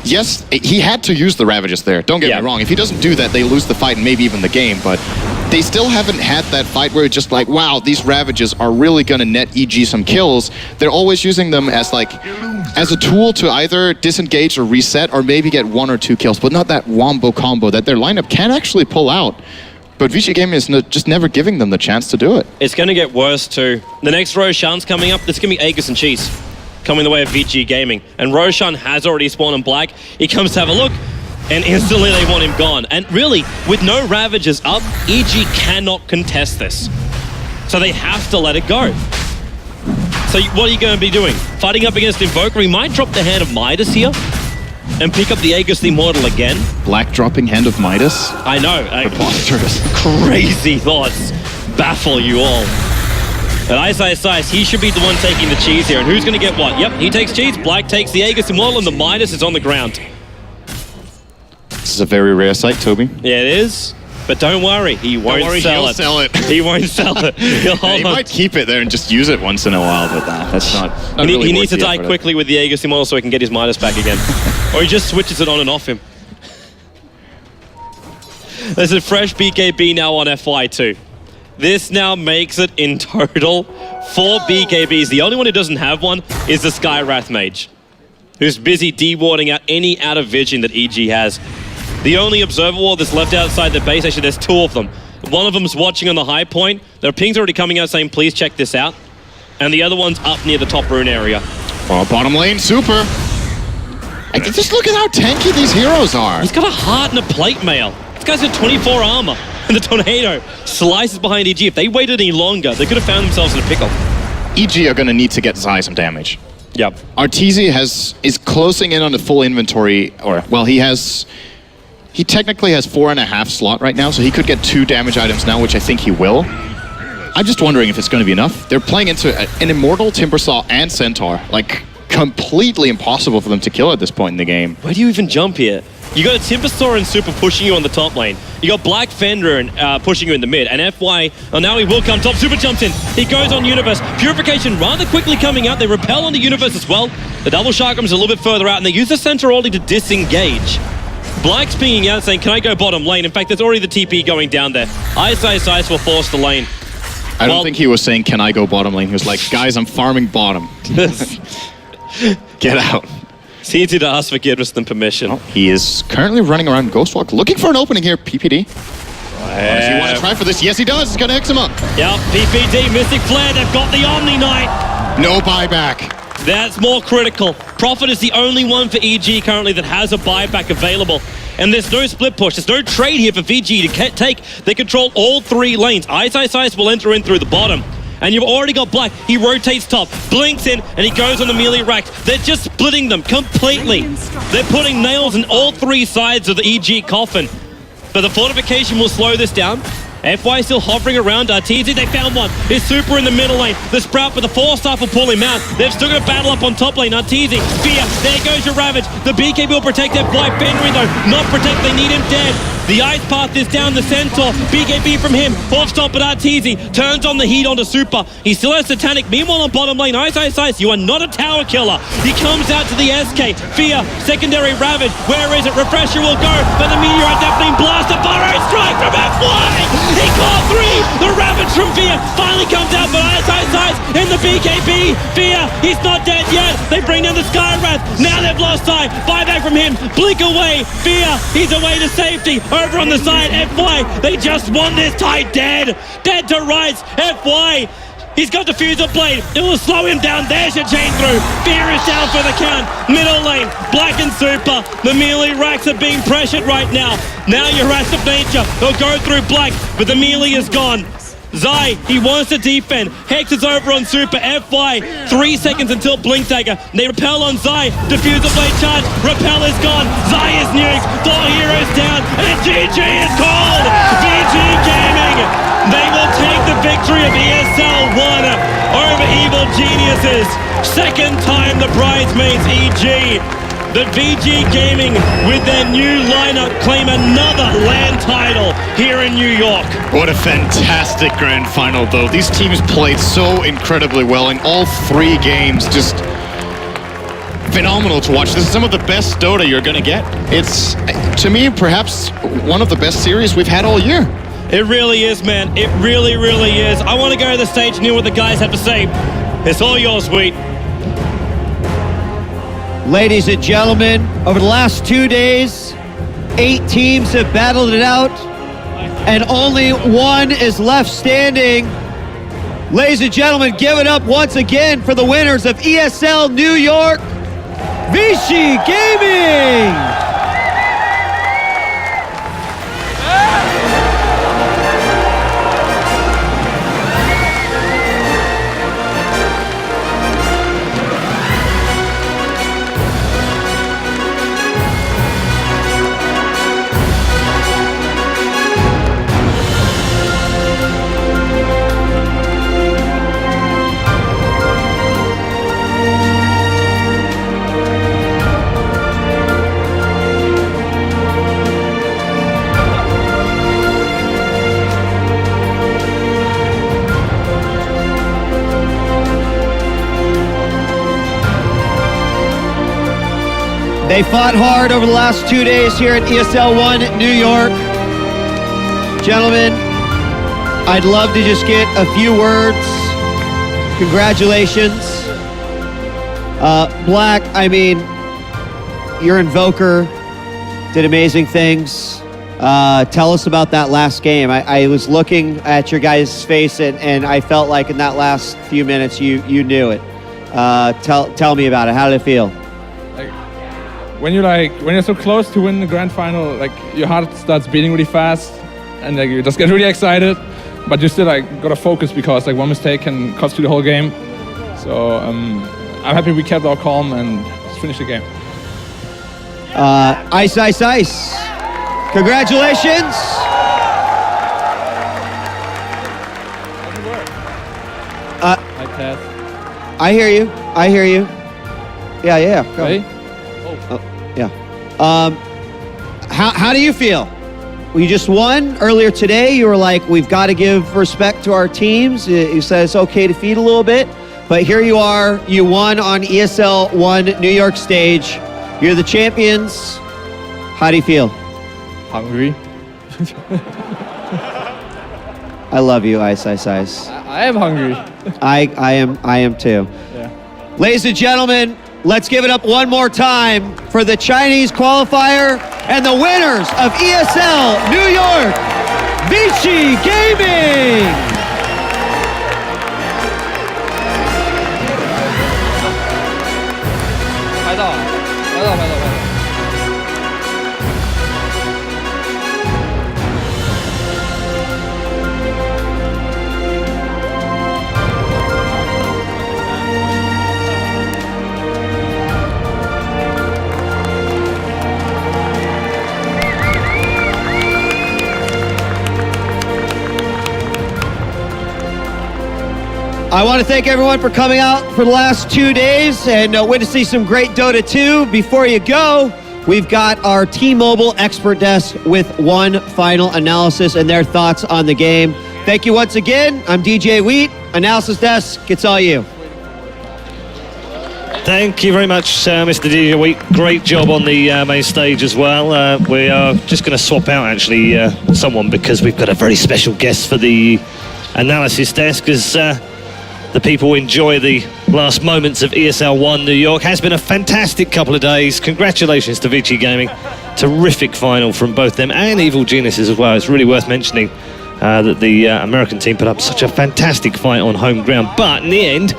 yes, he had to use the Ravages there. Don't get me wrong. If he doesn't do that, they lose the fight and maybe even the game, but they still haven't had that fight where it's just like, wow, these Ravages are really gonna net EG some kills. They're always using them as a tool to either disengage or reset or maybe get 1 or 2 kills, but not that wombo combo that their lineup can actually pull out. But ViCi Gaming is just never giving them the chance to do it. It's going to get worse too. The next Roshan's coming up. There's going to be Aegis and Cheese coming the way of ViCi Gaming. And Roshan has already spawned in black. He comes to have a look, and instantly they want him gone. And really, with no Ravages up, EG cannot contest this. So they have to let it go. So what are you going to be doing? Fighting up against Invoker? He might drop the Hand of Midas here and pick up the Aegis the Immortal again. Black dropping Hand of Midas? I know. Preposterous. Crazy thoughts baffle you all. But Ice Ice Ice, he should be the one taking the cheese here. And who's going to get what? Yep, he takes cheese. Black takes the Aegis Immortal, and the Midas is on the ground. This is a very rare sight, Toby. Yeah, it is. But don't worry, he won't sell it. Sell it. He won't sell it. He'll hold He on. might keep it there and just use it once in a while, but that's not He needs to die quickly with the Aegis Immortal so he can get his Midas back again. Or he just switches it on and off him. There's a fresh BKB now on FY2. This now makes it in total 4 BKBs. The only one who doesn't have one is the Skywrath Mage, who's busy de-warding out any out of vision that EG has. The only observer wall that's left outside the base, actually there's 2 of them. One of them's watching on the high point. Their ping's already coming out saying, please check this out. And the other one's up near the top rune area. Oh, bottom lane, super. Just look at how tanky these heroes are. He's got a heart and a plate mail. This guy's got 24 armor. And the Tornado slices behind EG. If they waited any longer, they could have found themselves in a pickle. EG are going to need to get Zai some damage. Yep. Arteezy is closing in on the full inventory, or, well, he technically has 4.5 slot right now, so he could get 2 damage items now, which I think he will. I'm just wondering if it's going to be enough. They're playing into an Immortal, Timbersaw, and Centaur. Like, completely impossible for them to kill at this point in the game. Where do you even jump here? You got a Timbersaw and Super pushing you on the top lane. You got Black Fender and pushing you in the mid. And FY, oh, now he will come top. Super jumps in. He goes on Universe. Purification rather quickly coming out. They repel on the Universe as well. The double Chakram's a little bit further out, and they use the Centaur ulti to disengage. Black's pinging out saying, can I go bottom lane? In fact, there's already the TP going down there. Ice will force the lane. I don't think he was saying, can I go bottom lane? He was like, guys, I'm farming bottom. Get out. It's easier to ask forgiveness than permission. Oh, he is currently running around Ghostwalk, looking for an opening here, PPD. Does he want to try for this? Yes, he does. He's going to X him up. Yep, PPD, Mystic Flare, they've got the Omni Knight. No buyback. That's more critical. Prophet is the only one for EG currently that has a buyback available. And there's no split push. There's no trade here for VG to take. They control all 3 lanes. Ice will enter in through the bottom. And you've already got Black. He rotates top, blinks in, and he goes on the melee racks. They're just splitting them completely. They're putting nails in all 3 sides of the EG coffin. But the fortification will slow this down. FY still hovering around. Arteezy, they found one. His Super in the middle lane. The Sprout with the 4-staff will pull him out. They've still got to battle up on top lane. Arteezy, Fear, there goes your Ravage. The BKB will protect FY. Fenrir though, not protect, they need him dead. The Ice Path is down the Centaur. BKB from him. Off stop at Arteezy. Turns on the heat onto Super. He still has Satanic. Meanwhile on bottom lane, Ice, you are not a tower killer. He comes out to the SK. Fear, secondary Ravage. Where is it? Refresher will go, but the Meteorite definitely blast. A burrow strike from FY. He caught 3. The Ravage from Fear finally comes out, but Ice in the BKB. Fear, he's not dead yet. They bring down the Skywrath. Now they've lost sight. Buyback from him. Blink away. Fear, he's away to safety. Over on the side, FY, they just won this tight dead. Dead to rights, FY. He's got Diffuser Blade. It will slow him down. There's your chain through. Fear is down for the count. Middle lane, Black and Super. The melee racks are being pressured right now. Now your Wrath of Nature. They'll go through Black, but the melee is gone. Zai, he wants to defend. Hex is over on Super. FY, 3 seconds until Blink Dagger. They repel on Zai. Diffuser Blade charge. Repel is gone. Zai is nuked. 4 heroes down. And GG is called. VG Gaming. They will take the victory of ESL 1 over Evil Geniuses. Second time the bridesmaids EG. The VG Gaming, with their new lineup, claim another LAN title here in New York. What a fantastic grand final, though. These teams played so incredibly well in all 3 games. Just phenomenal to watch. This is some of the best Dota you're going to get. It's, to me, perhaps one of the best series we've had all year. It really is, man. It really, really is. I want to go to the stage and hear what the guys have to say. It's all yours, Wheat. Ladies and gentlemen, over the last 2 days, 8 teams have battled it out, and only 1 is left standing. Ladies and gentlemen, give it up once again for the winners of ESL New York, ViCi Gaming! They fought hard over the last 2 days here at ESL 1 New York. Gentlemen, I'd love to just get a few words Congratulations. Black, I mean, your Invoker did amazing things. Tell us about that last game. I was looking at your guys' face, and I felt like in that last few minutes you knew it. Tell me about it. How did it feel? When you're so close to win the grand final, like your heart starts beating really fast, and like you just get really excited, but you still like gotta focus because like one mistake can cost you the whole game. So I'm happy we kept our calm and just finished the game. Ice, ice, ice. Congratulations. I hear you. I hear you. Yeah. Go. Ready? Yeah. How do you feel? You just won earlier today. You were like, we've got to give respect to our teams. You said it's okay to feed a little bit. But here you are. You won on ESL 1 New York stage. You're the champions. How do you feel? Hungry. I love you, Ice, Ice, Ice. I am hungry. I am too. Yeah. Ladies and gentlemen, let's give it up one more time for the Chinese qualifier and the winners of ESL New York, ViCi Gaming! I want to thank everyone for coming out for the last 2 days and witnessing some great Dota 2. Before you go, we've got our T-Mobile expert desk with one final analysis and their thoughts on the game. Thank you once again. I'm DJ Wheat. Analysis desk, it's all you. Thank you very much, Mr. DJ Wheat. Great job on the main stage as well. We are just going to swap out, actually, someone because we've got a very special guest for the analysis desk as the people enjoy the last moments of ESL 1 New York. Has been a fantastic couple of days. Congratulations to ViCi Gaming. Terrific final from both them and Evil Geniuses as well. It's really worth mentioning that the American team put up such a fantastic fight on home ground. But in the end,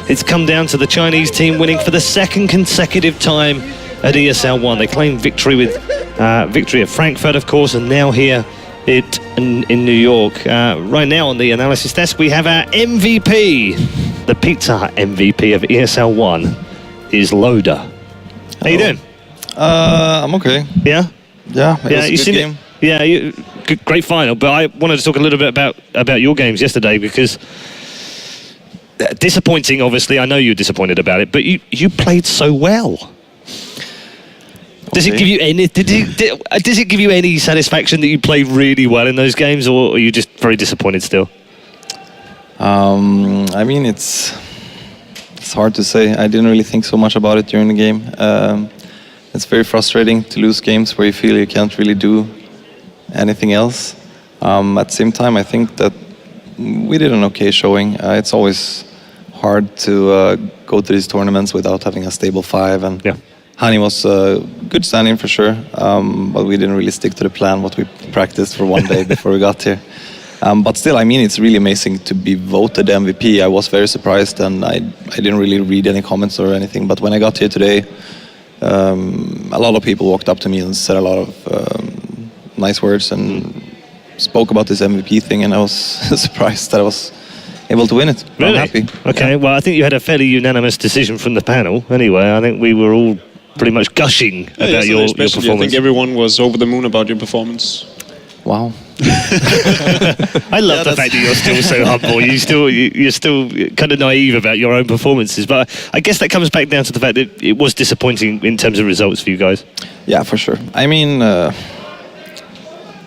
it's come down to the Chinese team winning for the second consecutive time at ESL 1. They claimed victory with victory at Frankfurt, of course, and now here in New York. Right now on the analysis desk, we have our MVP. The Pizza Hut MVP of ESL 1 is Loda. How you doing? I'm okay. Yeah? Yeah, it was a good game. Great final. But I wanted to talk a little bit about your games yesterday because disappointing, obviously. I know you're disappointed about it, but you played so well. Does it give you any? Does it give you any satisfaction that you played really well in those games, or are you just very disappointed still? I mean, it's hard to say. I didn't really think so much about it during the game. It's very frustrating to lose games where you feel you can't really do anything else. At the same time, I think that we did an okay showing. It's always hard to go to these tournaments without having a stable 5 and. Yeah. Hani was good standing for sure, but we didn't really stick to the plan what we practiced for one day before we got here. But still, I mean, it's really amazing to be voted MVP. I was very surprised, and I didn't really read any comments or anything. But when I got here today, a lot of people walked up to me and said a lot of nice words and spoke about this MVP thing, and I was surprised that I was able to win it. Really? I'm happy. Okay, Yeah. well, I think you had a fairly unanimous decision from the panel. Anyway, I think we were all pretty much gushing about your performance. I think everyone was over the moon about your performance. Wow. I love the fact that you're still so humble. You're still kind of naive about your own performances. But I guess that comes back down to the fact that it was disappointing in terms of results for you guys. Yeah, for sure. I mean, I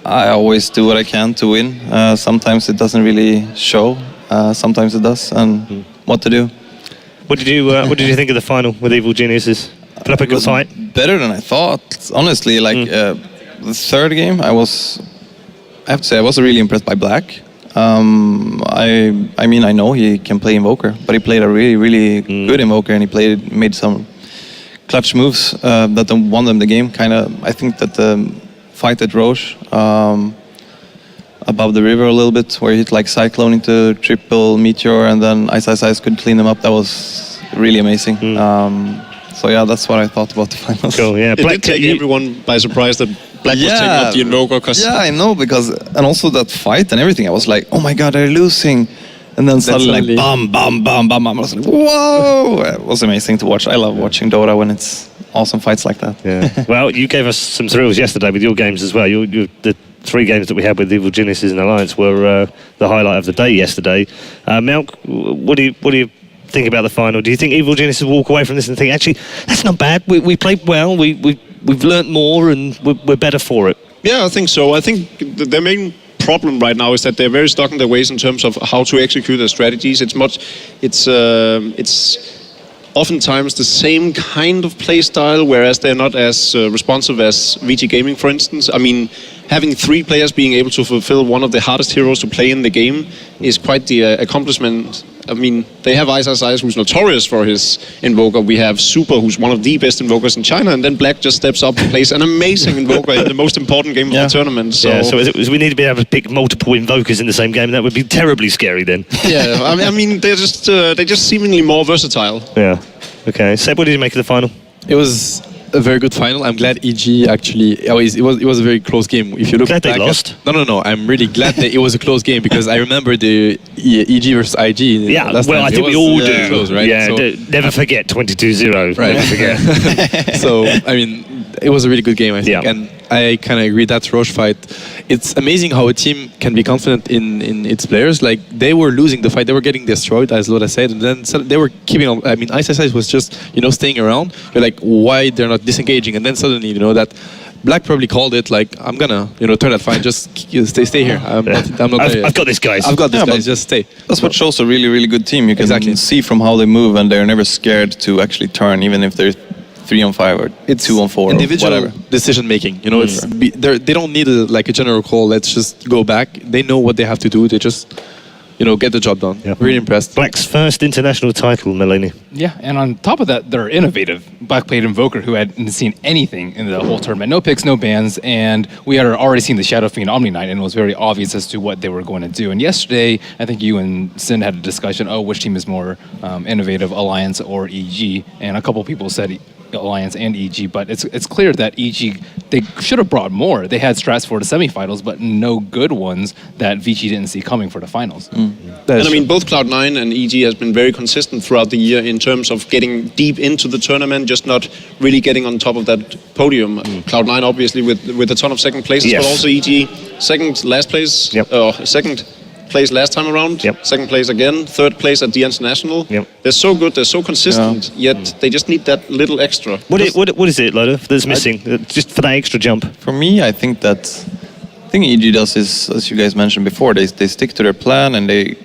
always do what I can to win. Sometimes it doesn't really show. Sometimes it does. And what to do? What did you think of the final with Evil Geniuses? Put up a good fight. Better than I thought. Honestly, like the third game, I have to say I was really impressed by Black. I mean, I know he can play Invoker, but he played a really, really good Invoker, and he made some clutch moves that won them the game. Kind of, I think that the fight at Roche above the river a little bit, where he hit like Cyclone into triple Meteor, and then Ice could clean them up. That was really amazing. So yeah, that's what I thought about the finals. Cool, yeah. It did take everyone by surprise that Black was taking up the Invoker. Yeah, I know, and also that fight and everything, I was like, oh my god, they're losing. And then suddenly like, bam, bam, bam, bam, bam. I was like, whoa! It was amazing to watch. I love watching Dota when it's awesome fights like that. Yeah. Well, you gave us some thrills yesterday with your games as well. The 3 games that we had with Evil Geniuses and Alliance were the highlight of the day yesterday. Melk, what do you think about the final? Do you think Evil Geniuses walk away from this and think, actually, that's not bad. We played well. We've learnt more and we're better for it? Yeah, I think so. I think their main problem right now is that they're very stuck in their ways in terms of how to execute their strategies. It's oftentimes the same kind of play style, whereas they're not as responsive as ViCi Gaming, for instance. I mean, having 3 players being able to fulfill one of the hardest heroes to play in the game is quite the accomplishment. I mean, they have Ice, who's notorious for his Invoker. We have Super, who's one of the best Invokers in China, and then Black just steps up and plays an amazing Invoker in the most important game of the tournament. So, so we need to be able to pick multiple Invokers in the same game. That would be terribly scary then. Yeah, I mean, they're just seemingly more versatile. Yeah. Okay. Seb, what did you make of the final? It was a very good final. I'm glad EG actually. It was a very close game. If you look glad back they lost. No. I'm really glad that it was a close game, because I remember the EG versus IG. Yeah. Last Well, time. I think we all do. Close, right? Yeah. So, never forget 22-0. Right. Never forget. So I mean, it was a really good game, I think, and I kind of agree that Roche fight. It's amazing how a team can be confident in its players. Like, they were losing the fight, they were getting destroyed, as Loda said, and then they were keeping on. I mean, Ice was just staying around. You're like, why they're not disengaging? And then suddenly that Black probably called it like, I'm gonna turn that fight, just stay here. I'm not. I've got this, guys. I've got this, guys. Just stay. That's what shows a really, really good team. You can see from how they move, and they're never scared to actually turn, even if they're 3-on-5 or it's 2-on-4 individual or whatever. decision making. They don't need a general call. Let's just go back. They know what they have to do. They just get the job done. Yep. Really impressed. Black's first international title, Melanie. Yeah, and on top of that, they're innovative. Black played Invoker, who hadn't seen anything in the whole tournament. No picks, no bans, and we had already seen the Shadow Fiend Omni Knight, and it was very obvious as to what they were going to do. And yesterday, I think you and Sin had a discussion, which team is more innovative, Alliance or EG? And a couple people said Alliance and EG, but it's clear that EG, they should have brought more. They had strats for the semifinals, but no good ones that ViCi didn't see coming for the finals. And I mean, both Cloud9 and EG has been very consistent throughout the year in terms of getting deep into the tournament, just not really getting on top of that podium. Cloud9 obviously with a ton of second places, but also EG second place last time around, second place again, third place at the international. They're so good, they're so consistent, yet they just need that little extra. What is it, Loda, that's missing? Just for that extra jump? For me, I think EG does is, as you guys mentioned before, they stick to their plan, and they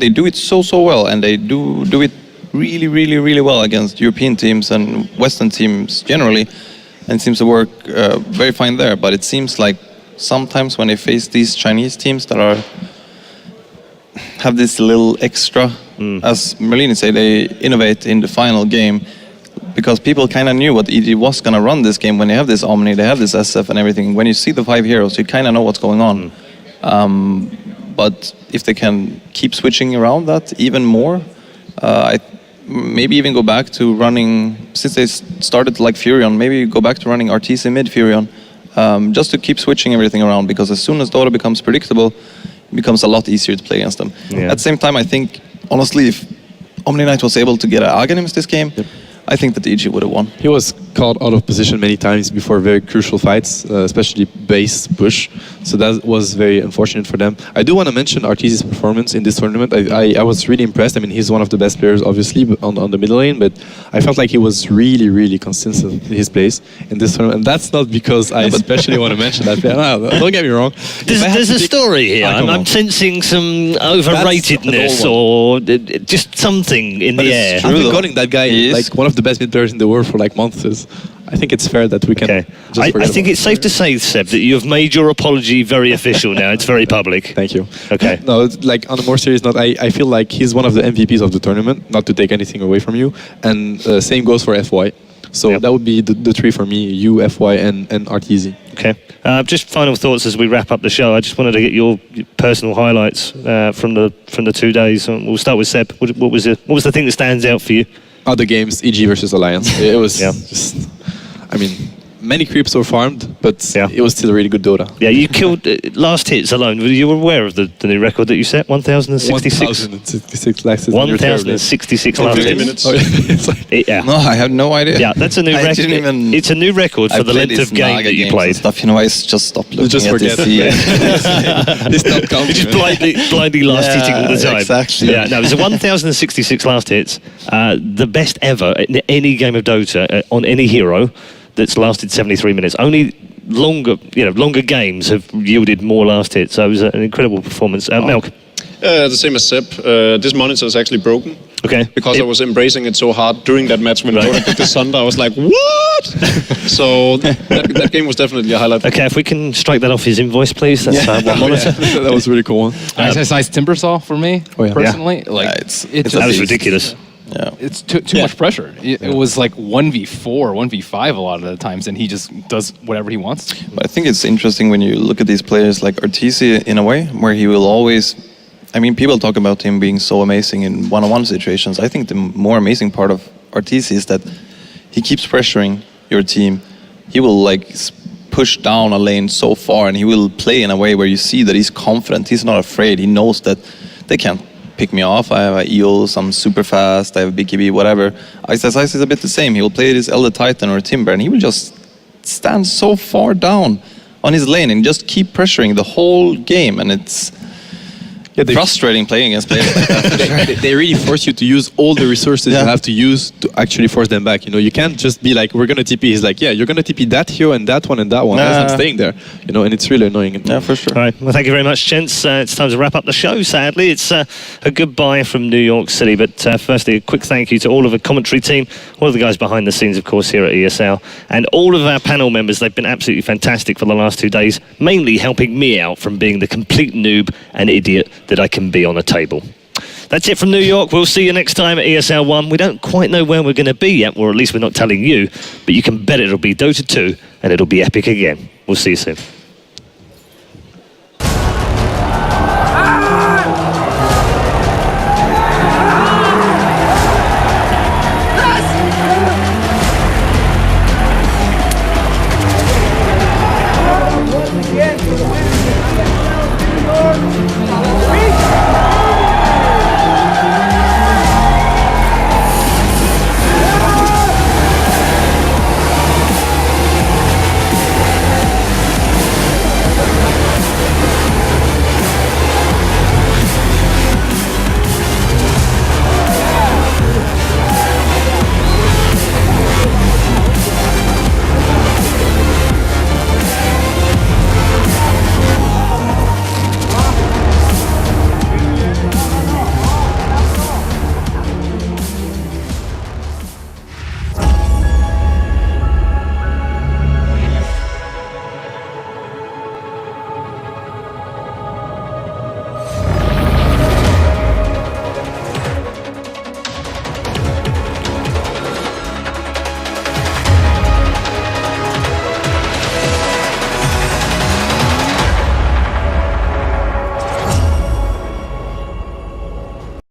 do it so well, and they do it really, really, really well against European teams and Western teams generally, and it seems to work very fine there. But it seems like sometimes when they face these Chinese teams that have this little extra, as Merlini said, they innovate in the final game, because people kind of knew what EG was going to run this game. When they have this Omni, they have this SF and everything. When you see the 5 heroes, you kind of know what's going on. But if they can keep switching around that even more, maybe even go back to running, since they started like Furion, maybe go back to running Arteezy mid Furion, just to keep switching everything around, because as soon as Dota becomes predictable, it becomes a lot easier to play against them. At the same time, I think, honestly, if Omni Knight was able to get an Aghanims this game, I think that EG would have won. He was caught out of position many times before very crucial fights, especially base push. So that was very unfortunate for them. I do want to mention Arteezy's performance in this tournament. I was really impressed. I mean, he's one of the best players, obviously, on the middle lane, but I felt like he was really, really consistent in his plays in this tournament. And that's not because I especially want to mention that player. No, don't get me wrong. There's a story here. I'm sensing some overratedness or just something in the air. I've been calling that guy like one of the best mid players in the world for like months. I think it's fair that we can. Okay. Just I forget think about it's safe to say, Seb, that you have made your apology very official now. It's very public. Thank you. Okay. No, it's like on a more serious note, I feel like he's one of the MVPs of the tournament, not to take anything away from you. And same goes for FY. So Yep. that would be the three for me, you, FY, and RTZ. Okay. Just final thoughts as we wrap up the show. I just wanted to get your personal highlights from the 2 days. We'll start with Seb. What was the thing that stands out for you? Other games, EG versus Alliance. It was Yeah. just, I mean, many creeps were farmed, but Yeah. it was still a really good Dota. Yeah, you killed last hits alone. Were you aware of the new record that you set? 1,066. 1,066 laxes. 1,066 last 50 hits. minutes. Oh, yeah. It's like, Yeah. No, I have no idea. Yeah, that's a new I record. didn't even- It's a new record for I the played length of these game Naga that you games played. and stuff, you know, I just stopped looking just at forget this. It's not counting. You're just blindly last Yeah, hitting all the time. exactly. Yeah, no, it was 1,066 last hits. The best ever in any game of Dota on any hero that's lasted 73 minutes. Only longer games have yielded more last hits. So it was an incredible performance. Melk. The same as Seb. This monitor is actually broken. Okay. Because I was embracing it so hard during that match when Dota picked the Sunder. I was like, what? So that game was definitely a highlight. Okay, if we can strike that off his invoice, please. That's one monitor. That was a really cool one. Nice Timbersaw for me, Oh, yeah. personally. Like, Yeah, it's just, That was beast. ridiculous. Yeah. it's too much pressure. It was like 1v4, 1v5 a lot of the times, and he just does whatever he wants. But I think it's interesting when you look at these players like Ortiz in a way, where he will always. I mean, people talk about him being so amazing in one-on-one situations. I think the more amazing part of Ortiz is that he keeps pressuring your team. He will push down a lane so far, and he will play in a way where you see that he's confident. He's not afraid. He knows that they can't pick me off. I have a EOS, I'm super fast, I have a BKB, whatever. Ice is a bit the same. He will play this Elder Titan or Timber, and he will just stand so far down on his lane and just keep pressuring the whole game, and it's frustrating playing against players like that. They really force you to use all the resources you have to use to actually force them back. You know, you can't just be like, we're gonna TP. He's like, yeah, you're gonna TP that hero and that one and that one. I'm staying there. You know, and it's really annoying. Yeah, for sure. All right. Well, thank you very much, gents. It's time to wrap up the show, sadly. It's a goodbye from New York City. But firstly, a quick thank you to all of the commentary team, all of the guys behind the scenes, of course, here at ESL, and all of our panel members. They've been absolutely fantastic for the last 2 days, mainly helping me out from being the complete noob and idiot that I can be on a table. That's it from New York. We'll see you next time at ESL 1. We don't quite know where we're going to be yet, or at least we're not telling you, but you can bet it'll be Dota 2 and it'll be epic again. We'll see you soon. Once again,